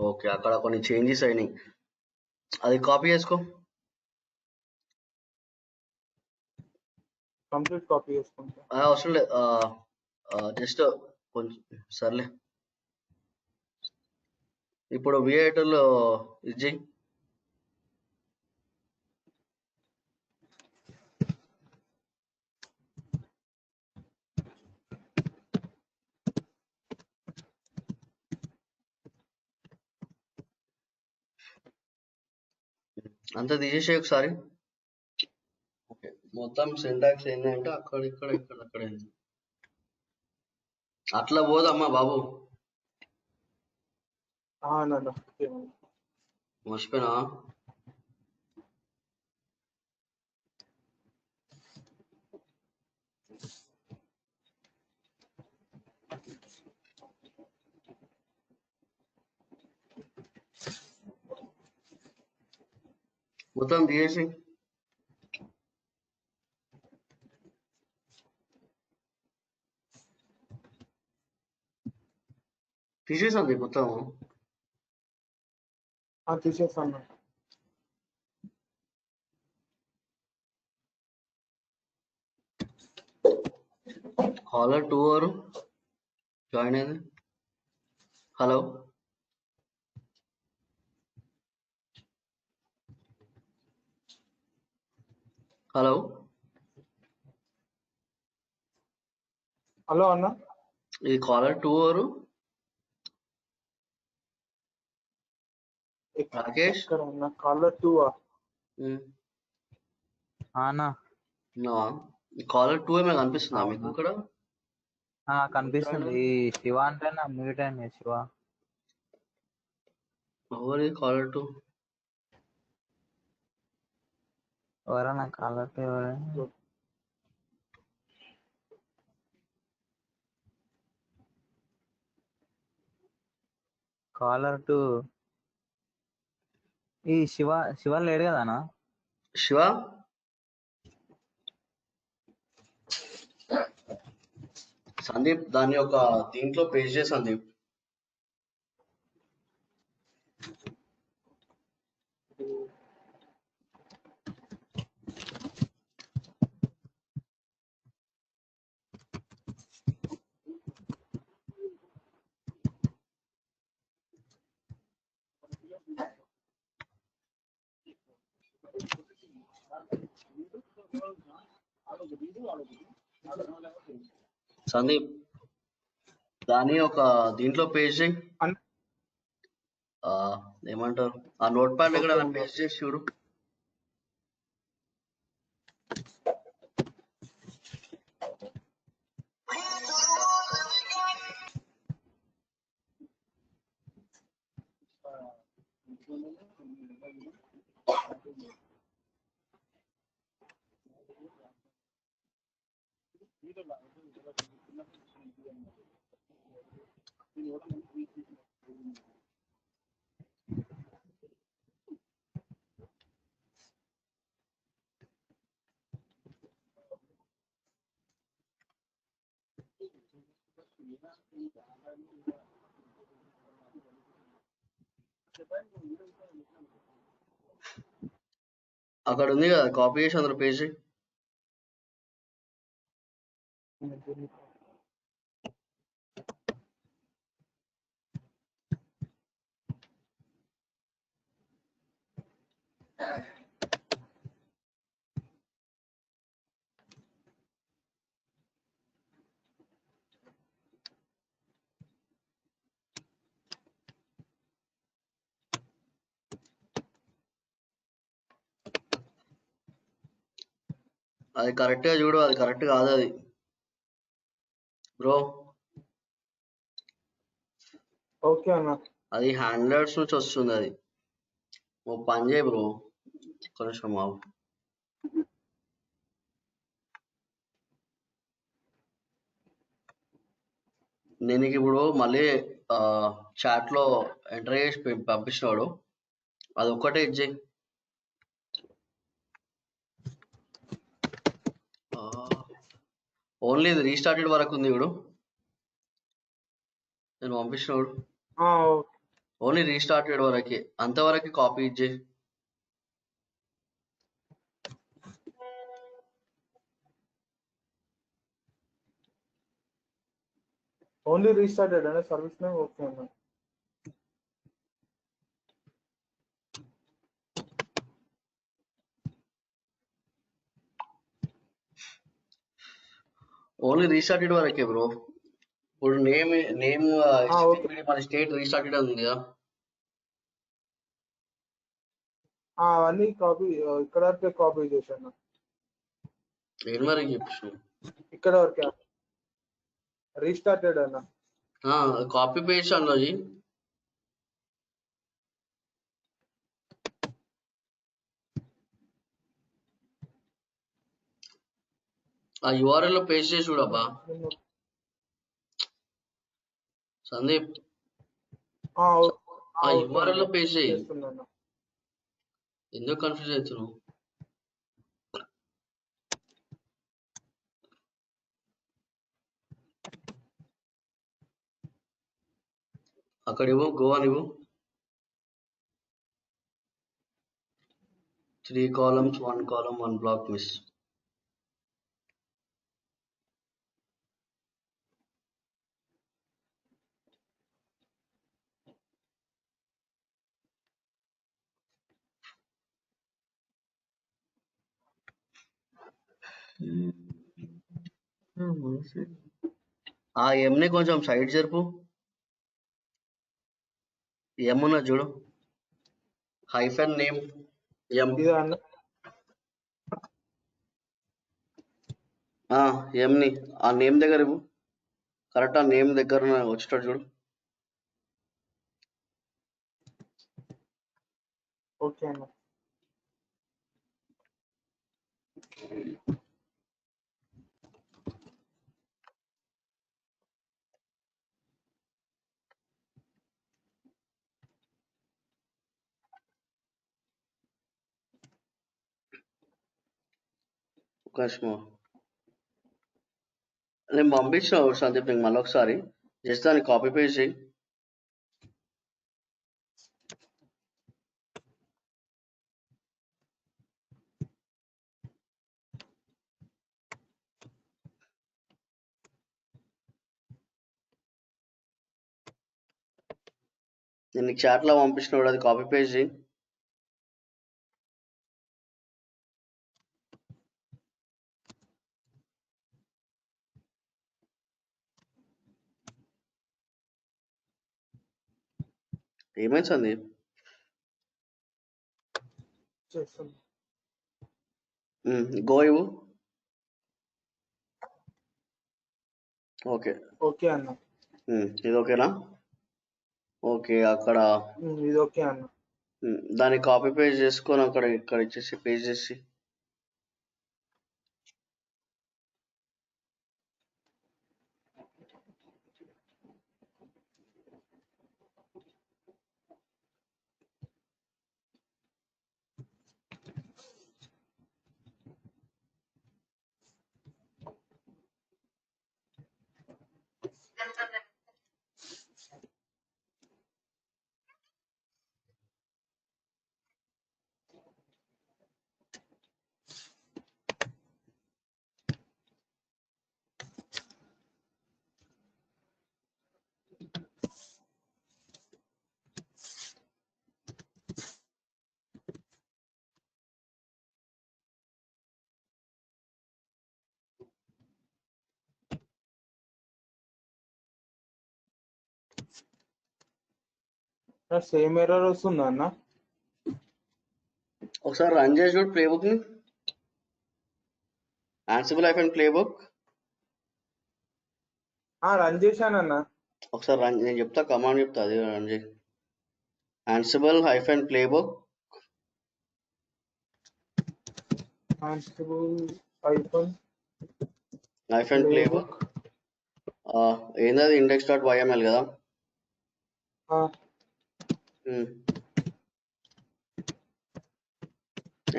ఓకే, అక్కడ కొన్ని చేంజెస్ అయినాయి, అది కాపీ చేసుకో. కంప్లీట్ కాపీ చేసుకుంటా అవసరం లేదు, జస్ట్ కొంచెం సర్లే. ఇప్పుడు విఐటర్లో ఇది చెయ్యి. అంతా తీసేసి ఒకసారి. ఓకే, మొత్తం సింటాక్స్ ఏంటంటే అక్కడ ఇక్కడ ఇక్కడ అక్కడ అట్లా పోదమ్మా బాబు. అన్న మర్చిపోయినా. మొత్తం తీసేసి తీసేసండి మొత్తం. తీసేస్తాను. కాలర్ 2 వారు జాయిన్ అయింది. హలో హలో హలో అన్న, ఇది కాలర్ 2 వారు రాకేష్. ఎక్కడ అన్న? కాలర్ 2 అన్నా కాలర్ 2 ఏమైనా కనిపిస్తుందా మీకు ఇక్కడ? కనిపిస్తుంది. ఈ శివ అంటే నా మ్యూట్ అయింది. శివ ఎవరి కాలర్ 2? ఎవరన్నా కాలర్ ఎవరైనా కాలర్ టు ఈ శివ లేడు కదా అన్న? శివ సందీప్ దాన్ని ఒక దీంట్లో పేస్ట్ చేసి సందీప్. సందీప్ దాన్ని ఒక దీంట్లో పేస్ట్ చేయి. ఏమంటారు ఆ నోట్ ప్యాడ్ దగ్గర పేస్ట్ చేసి చూడు. అక్కడ ఉంది కదా, కాపీ చేసి అందులో పేస్ట్ చేయి. అది కరెక్ట్ గా చూడు, అది కరెక్ట్ కాదు అది బ్రో. ఓకే అన్న. అది హ్యాండ్లర్స్ నుంచి వస్తుంది. అది ఓ పని చేయి బ్రో, కొంచెం నేను ఇప్పుడు మళ్ళీ చాట్ లో ఎంటర్ చేసి పంపించినాడు, అది ఒక్కటే ఇచ్చేయి. ఓన్లీ ఇది రీస్టార్టెడ్ వరకు ఉంది ఇప్పుడు నేను పంపించినాడు. ఓన్లీ రీస్టార్టెడ్ వరకే, అంతవరకు కాపీ ఇచ్చేయి. ఓన్లీ రీస్టార్టెడ్ అనే సర్వీస్ నేమ్. ఓకే అన్న. ఓన్లీ రీస్టార్టెడ్ వరకే బ్రో. ఇప్పుడు నేమ్ మన స్టేట్ రీస్టార్టెడ్ ఉంది కదా, అవన్నీ కాపీ ఇక్కడ వరకే కాపీ చేశాను. ఏం వరకు చెప్పు, ఇక్కడ వరకే రీస్టార్టెడ్ అన్న. కాపీ పేస్ట్ అన్నది. ఆ URL లో పేస్ట్ చేసి చూడబ్బా సందీప్. ఆ URL లో పేస్ట్ చేయి. ఎందుకు కన్ఫ్యూజ్ అవుతున్నావు? అక్కడ ఇవ్వు, గోవా ఇవ్వు. 3 columns, 1 column, 1 block miss. ఆ ఎంని కొంచెం సైడ్ జరుపు. ఏమున్నా చూడు, హైఫన్ నేమ్ ఎం. ఇది అన్న ఎంని ఆ నేమ్ దగ్గర ఇవ్వు. కరెక్ట్ ఆ నేమ్ దగ్గర వచ్చేటట్టు చూడు. ఓకే అన్న. నేను పంపించిన సందీప్ నీకు మళ్ళీ ఒకసారి జస్ట్ దాన్ని కాపీ పేస్ట్ చేయి. నేను నీకు చాట్లో పంపించిన అది కాపీ పేస్ట్ చేయి. ఏమైంది సందీప్? చేస్తాను. గో ఇవ్వు. ఓకే ఓకే అన్న. ఇది ఓకేనా? ఓకే అక్కడ ఇది ఓకే అన్న. దాన్ని కాపీ పేస్ట్ చేసుకొని అక్కడ ఇక్కడ ఇచ్చేసి పేస్ట్ చేసి సేమ్ ఎర్రర్ వస్తుందా అన్న? ఒకసారి రన్ చేసి చూడు ప్లేబుక్ ని. ఆన్సిబుల్ హైఫన్ ప్లేబుక్ రన్ చేశానన్న. ఒకసారి రన్, నేను చెప్తా కమాండ్ చెప్తా, అది రన్ చేయి. Ansible hyphen playbook hyphen playbook ఏంటది? ఇండెక్స్ డాట్ వైఎంఎల్ కదా.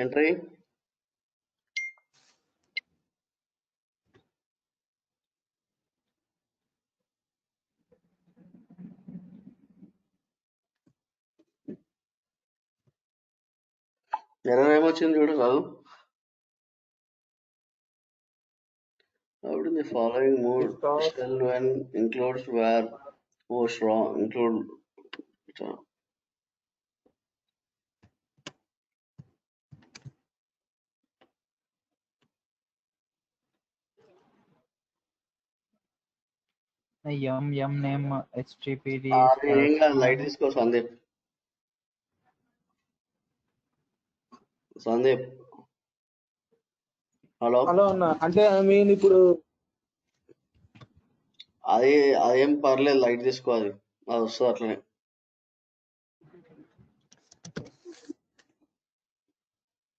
ఎంట్రీ ఎర్రర్ ఏమొచ్చింది చూడు, చదువు. The following mode shell when includes where was wrong include M name HTTPD ఏం కాదు, లైట్ తీసుకో సందీప్. సందీప్ హలో హలో అన్న. అంటే మీన్ ఇప్పుడు అదేం పర్లేదు, లైట్ తీసుకో, అది వస్తుంది అట్లనే.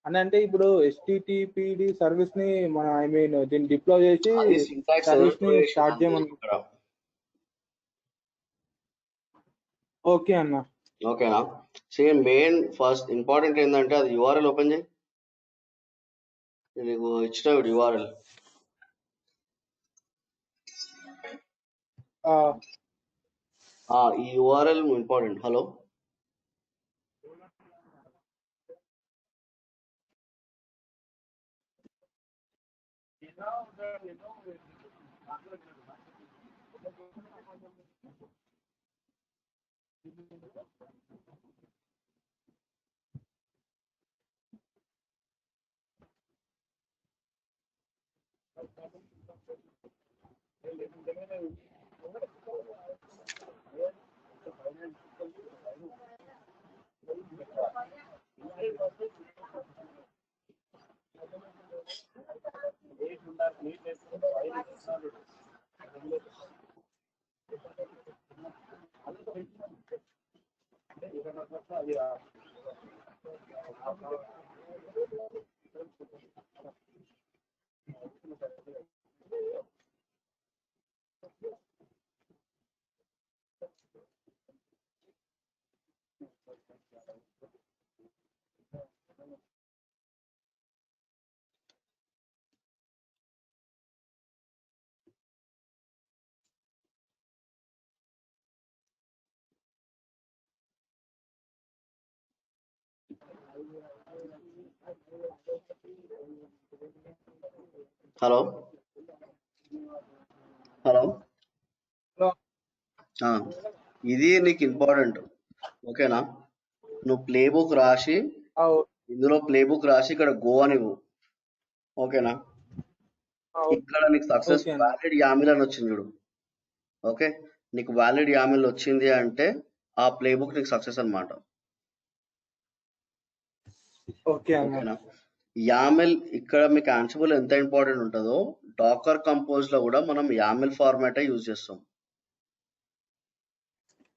అంటే ఇప్పుడు HTTPD సర్వీస్ ని మన దీన్ని డిప్లాయ్ చేసి అది syntax సర్వీస్ ని error స్టార్ట్ creation చేయమని. ఇక్కడ. ఓకే అన్న. ఓకేనా? సేమ్ మెయిన్ ఫస్ట్ ఇంపార్టెంట్ ఏంటంటే అది యూఆర్ఎల్ ఓపెన్ చేయి. నీకు ఇచ్చిన యూఆర్ఎల్ ఈ URL important. Hello hello hello ఇది నీకు ఇంపార్టెంట్. ఓకేనా, నువ్వు ప్లే బుక్ రాసి ఇందులో ప్లే బుక్ రాసి ఇక్కడ గో అని ఇవ్వు. ఓకేనా, ఇక్కడ నీకు సక్సెస్ వ్యాలిడ్ యామిల్ అని వచ్చింది చూడు. ఓకే, నీకు వ్యాలిడ్ యామిల్ వచ్చింది అంటే ఆ ప్లే బుక్ నీకు సక్సెస్ అనమాట. ఓకేనా, యామిల్ ఇక్కడ మీకు ఆన్సిబుల్ ఎంత ఇంపార్టెంట్ ఉంటుందో డాకర్ కంపోజ్ లో కూడా మనం యామిల్ ఫార్మాట్ యూజ్ చేస్తాం.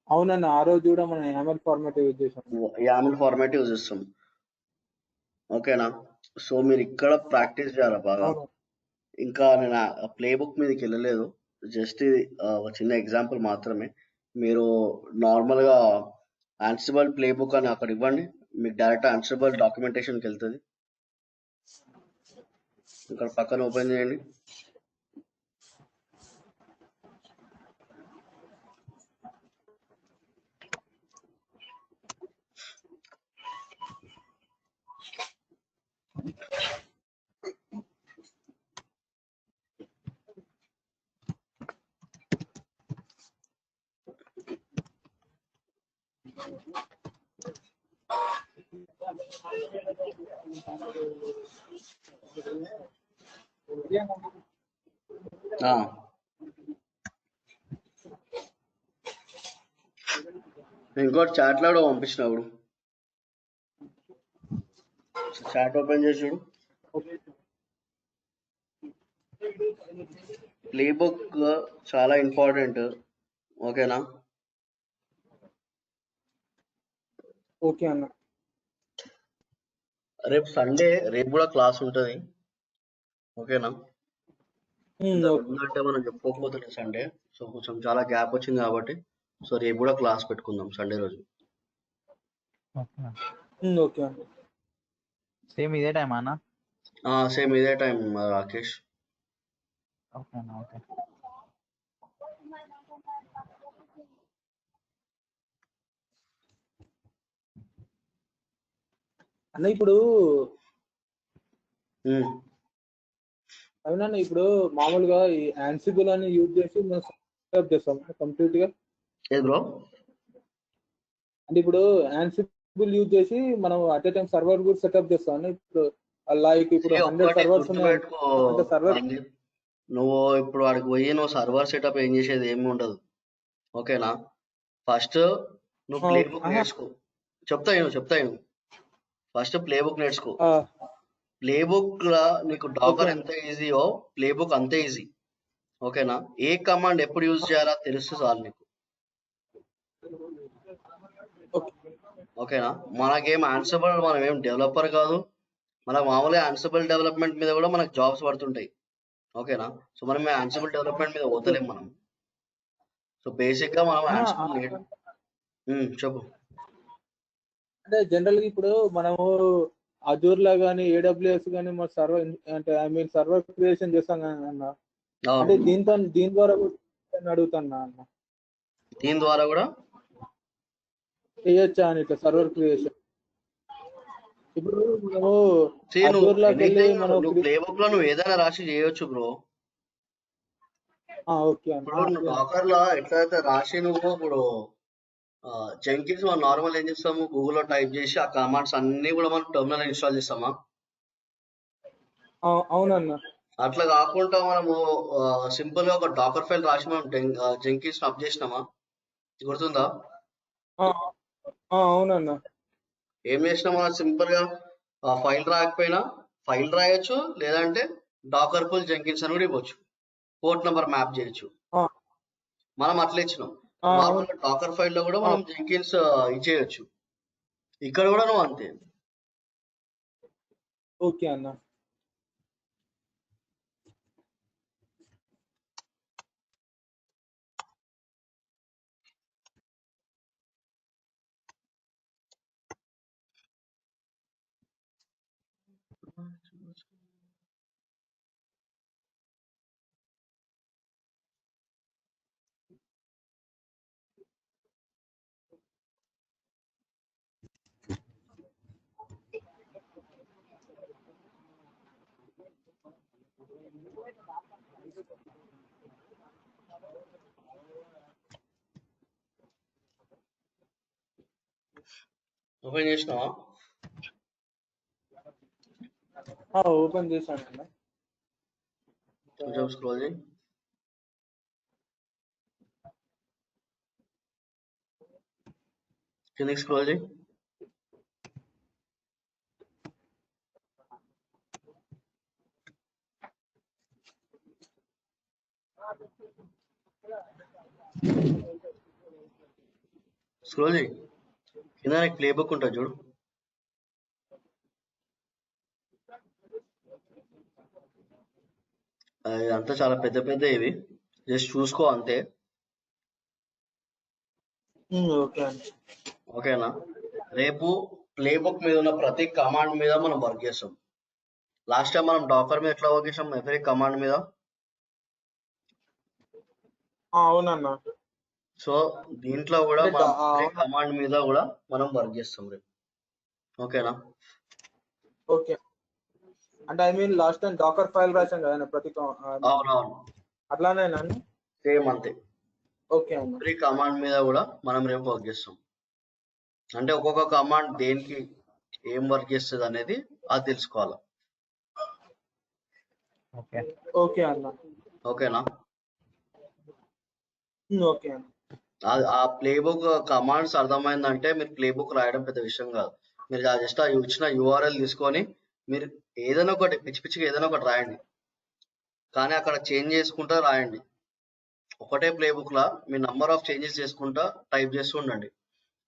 అవునన్నా, ఆ రోజు కూడా మనం యామిల్ ఫార్మాట్ యూజ్ చేస్తాం. యామిల్ ఫార్మాట్ యూజ్ చేస్తాం. ఓకేనా, సో మీరు ఇక్కడ ప్రాక్టీస్ చేయాలి బాగా. ఇంకా నేను ప్లే బుక్ మీదకి వెళ్ళలేదు, జస్ట్ ఇది ఒక చిన్న ఎగ్జాంపుల్ మాత్రమే. మీరు నార్మల్ గా ఆన్సిబుల్ ప్లే బుక్ అని అక్కడ ఇవ్వండి, మీకు డైరెక్ట్ ఆన్సిబుల్ డాక్యుమెంటేషన్కి వెళ్తుంది. ఇక్కడ పక్కన ఓపెన్ చేయండి. ఇంకోటి చాట్ లో పంపించినప్పుడు చాట్ ఓపెన్ చేసి చూడు. ప్లే బుక్ చాలా ఇంపార్టెంట్. ఓకేనా, ఓకే అన్న. రేపు సండే, రేపు కూడా క్లాస్ ఉంటుంది. ఓకేనా, ఉందంటే మనం చెప్పుకోకపోతే సండే, సో కొంచెం చాలా గ్యాప్ వచ్చింది కాబట్టి సో రేపు కూడా క్లాస్ పెట్టుకుందాం సండే రోజు. ఓకే అన్న. సేమ్ ఇదే టైం అన్న? సేమ్ ఇదే టైం రాకేష్. ఓకే అన్న, ఓకే. అన్న ఇప్పుడు అవునన్నా, ఇప్పుడు మామూలుగా ఈ ఆన్సిబుల్ అని యూజ్ చేసి మనం సెటప్ చేస్తాం కంప్లీట్ గా. బ్రో, అంటే ఇప్పుడు ఆన్సిబుల్ యూజ్ చేసి మనం అట్ ఏ టైం సర్వర్ కూడా సెటప్ చేస్తాం అన్న. ఇప్పుడు లైక్ ఇప్పుడు 100 సర్వర్స్ ఉన్నాయి. నువ్వు ఇప్పుడు వాడికి పోయి నువ్వు సర్వర్ సెటప్ ఏం చేసేది ఏమి ఉండదు. ఓకేనా, ఫస్ట్ నువ్వు ప్లే బుక్ నేర్చుకో. చెప్తాను ఫస్ట్ ప్లే బుక్ నేర్చుకో. ప్లే బుక్ లా నీకు డాకర్ ఎంత ఈజీయో ప్లే బుక్ అంతే ఈజీ. ఓకేనా, ఏ కమాండ్ ఎప్పుడు యూజ్ చేయాలో తెలుసు చాలు నీకు. ఓకేనా, మనకేం ఆన్సిబుల్, మనం ఏం డెవలపర్ కాదు, మనకు మామూలుగా ఆన్సిబుల్ డెవలప్మెంట్ మీద కూడా మనకు జాబ్స్ పడుతుంటాయి. ఓకేనా, సో మనం ఆన్సిబుల్ డెవలప్మెంట్ మీద పోతలేం మనం. సో బేసిక్ గా మనం ఆన్సిబుల్ చెప్పు. అంటే జనరల్ గా ఇప్పుడు మనము అజూర్ లో కానీ ఏడబ్ల్యూఎస్ కానీ మన సర్వర్ అంటే ఐ మీన్ సర్వర్ క్రియేషన్ చేస్తాం కదా అన్న. అంటే అవును దీని ద్వారా కూడా అడుగుతున్నా అన్న, దీని ద్వారా కూడా చేయొచ్చా అని ఇట్లా సర్వర్ క్రియేషన్. ఇప్పుడు మనము నువ్వు అజూర్ లోకి వెళ్ళి ఎనీథింగ్ మనం నువ్వు ప్లే బుక్ లో నువ్వు ఏదైనా రాసి చేయొచ్చు బ్రో. ఓకే అన్న. ఇప్పుడు నువ్వు డాకర్ లో ఎట్లయితే రాసి నువ్వు ఇప్పుడు జెంకిన్స్ మనం నార్మల్ ఏం చేస్తాము, గూగుల్లో టైప్ చేసి ఆ కమాండ్స్ అన్ని కూడా మనం టెర్మినల్ ఇన్స్టాల్ చేస్తామా? అవునన్న. అట్లా కాకుండా మనము సింపుల్ గా ఒక డాకర్ ఫైల్ రాసి మనం జెంకిన్స్ అప్ చేసినామా? గుర్తుందా? అవునన్న. ఏం చేసినాం మనం సింపుల్ గా ఫైల్ రాకపోయినా ఫైల్ రాయొచ్చు, లేదంటే డాకర్ పుల్ జెంకిన్స్ అని కూడా ఇవ్వచ్చు, పోర్ట్ నెంబర్ మ్యాప్ చేయొచ్చు. మనం అట్లా ఇచ్చినాం. నార్మల్ గా డాకర్ ఫైల్ లో కూడా మనం జెంకిన్స్ ఇచ్చేయచ్చు. ఇక్కడ కూడా నువ్వు అంతే. ఓకే అన్న. ఓపెన్ చేసినావా? ఓపెన్ చేశాను అన్న. కొంచెం స్క్రోల్ చేయి. కిందకి స్క్రోల్ చేయి. స్క్రోల్ చేయి. కింద నీకు ప్లే బుక్ ఉంటుంది చూడు. అంతా చాలా పెద్ద పెద్ద ఇవి, జస్ట్ చూసుకో అంతే. ఓకేనా? రేపు ప్లే బుక్ మీద ఉన్న ప్రతి కమాండ్ మీద మనం వర్క్ చేస్తాం. లాస్ట్ టైం మనం డాకర్ మీద ఎట్లా వర్క్ చేసాం? ఎవ్రీ కమాండ్ మీద. అవునన్నా. సో దీంట్లో కూడా మనం ఎవ్రీ కమాండ్ మీద కూడా మనం వర్క్ చేస్తాం రేపు. ఓకేనా? ఓకే. అంటే I mean last time docker file రాసాం కదా ప్రతి అవునవును, అట్లానేనా? సేమ్ అంతే. ఓకే అన్న. ఎవ్రీ కమాండ్ మీద కూడా మనం రేపు వర్క్ చేస్తాం. అంటే ఒక్కొక్క కమాండ్ దేనికి ఏం వర్క్ చేస్తుంది అనేది అది తెలుసుకోవాలి. ఓకే అన్న. ఓకేనా? ఓకే అన్న. ఆ ప్లే బుక్ కమాండ్స్ అర్థమైందంటే మీరు ప్లే బుక్ రాయడం పెద్ద విషయం కాదు. మీరు జస్ట్ ఇచ్చిన యూఆర్ఎల్ తీసుకొని మీరు ఏదైనా ఒకటి పిచ్చి పిచ్చిగా ఏదైనా ఒకటి రాయండి, కానీ అక్కడ చేంజ్ చేసుకుంటా రాయండి. ఒకటే play book law me number of changes చేసుకుంటా టైప్ చేస్తూ ఉండండి.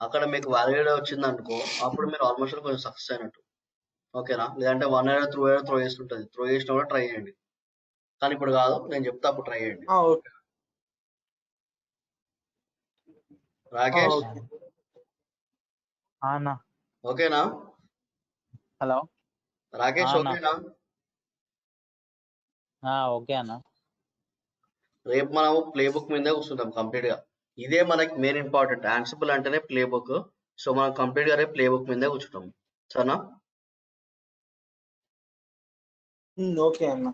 అక్కడ మీకు వ్యాలిడ్ వచ్చింది అనుకో, అప్పుడు మీరు ఆల్మోస్ట్ కొంచెం సక్సెస్ అయినట్టు. ఓకేనా? లేదంటే 1 error త్రో చేస్తుంటది, త్రో చేసినా కూడా ట్రై చేయండి. కానీ ఇప్పుడు కాదు, నేను చెప్తా అప్పుడు ట్రై చేయండి. ఓకే. రాకేష్ ఓకేనా? హలో రాకేష్ ఓకేనా? ఓకే అన్న. రేపు మనం ప్లే బుక్ మీదే కూర్చుంటాం కంప్లీట్ గా. ఇదే మనకి మెయిన్ ఇంపార్టెంట్. యాన్సిబుల్ అంటేనే ప్లే బుక్. సో మనం కంప్లీట్ గా రేపు ప్లే బుక్ మీదే కూర్చుంటాం. సరేనా? ఓకే అన్న.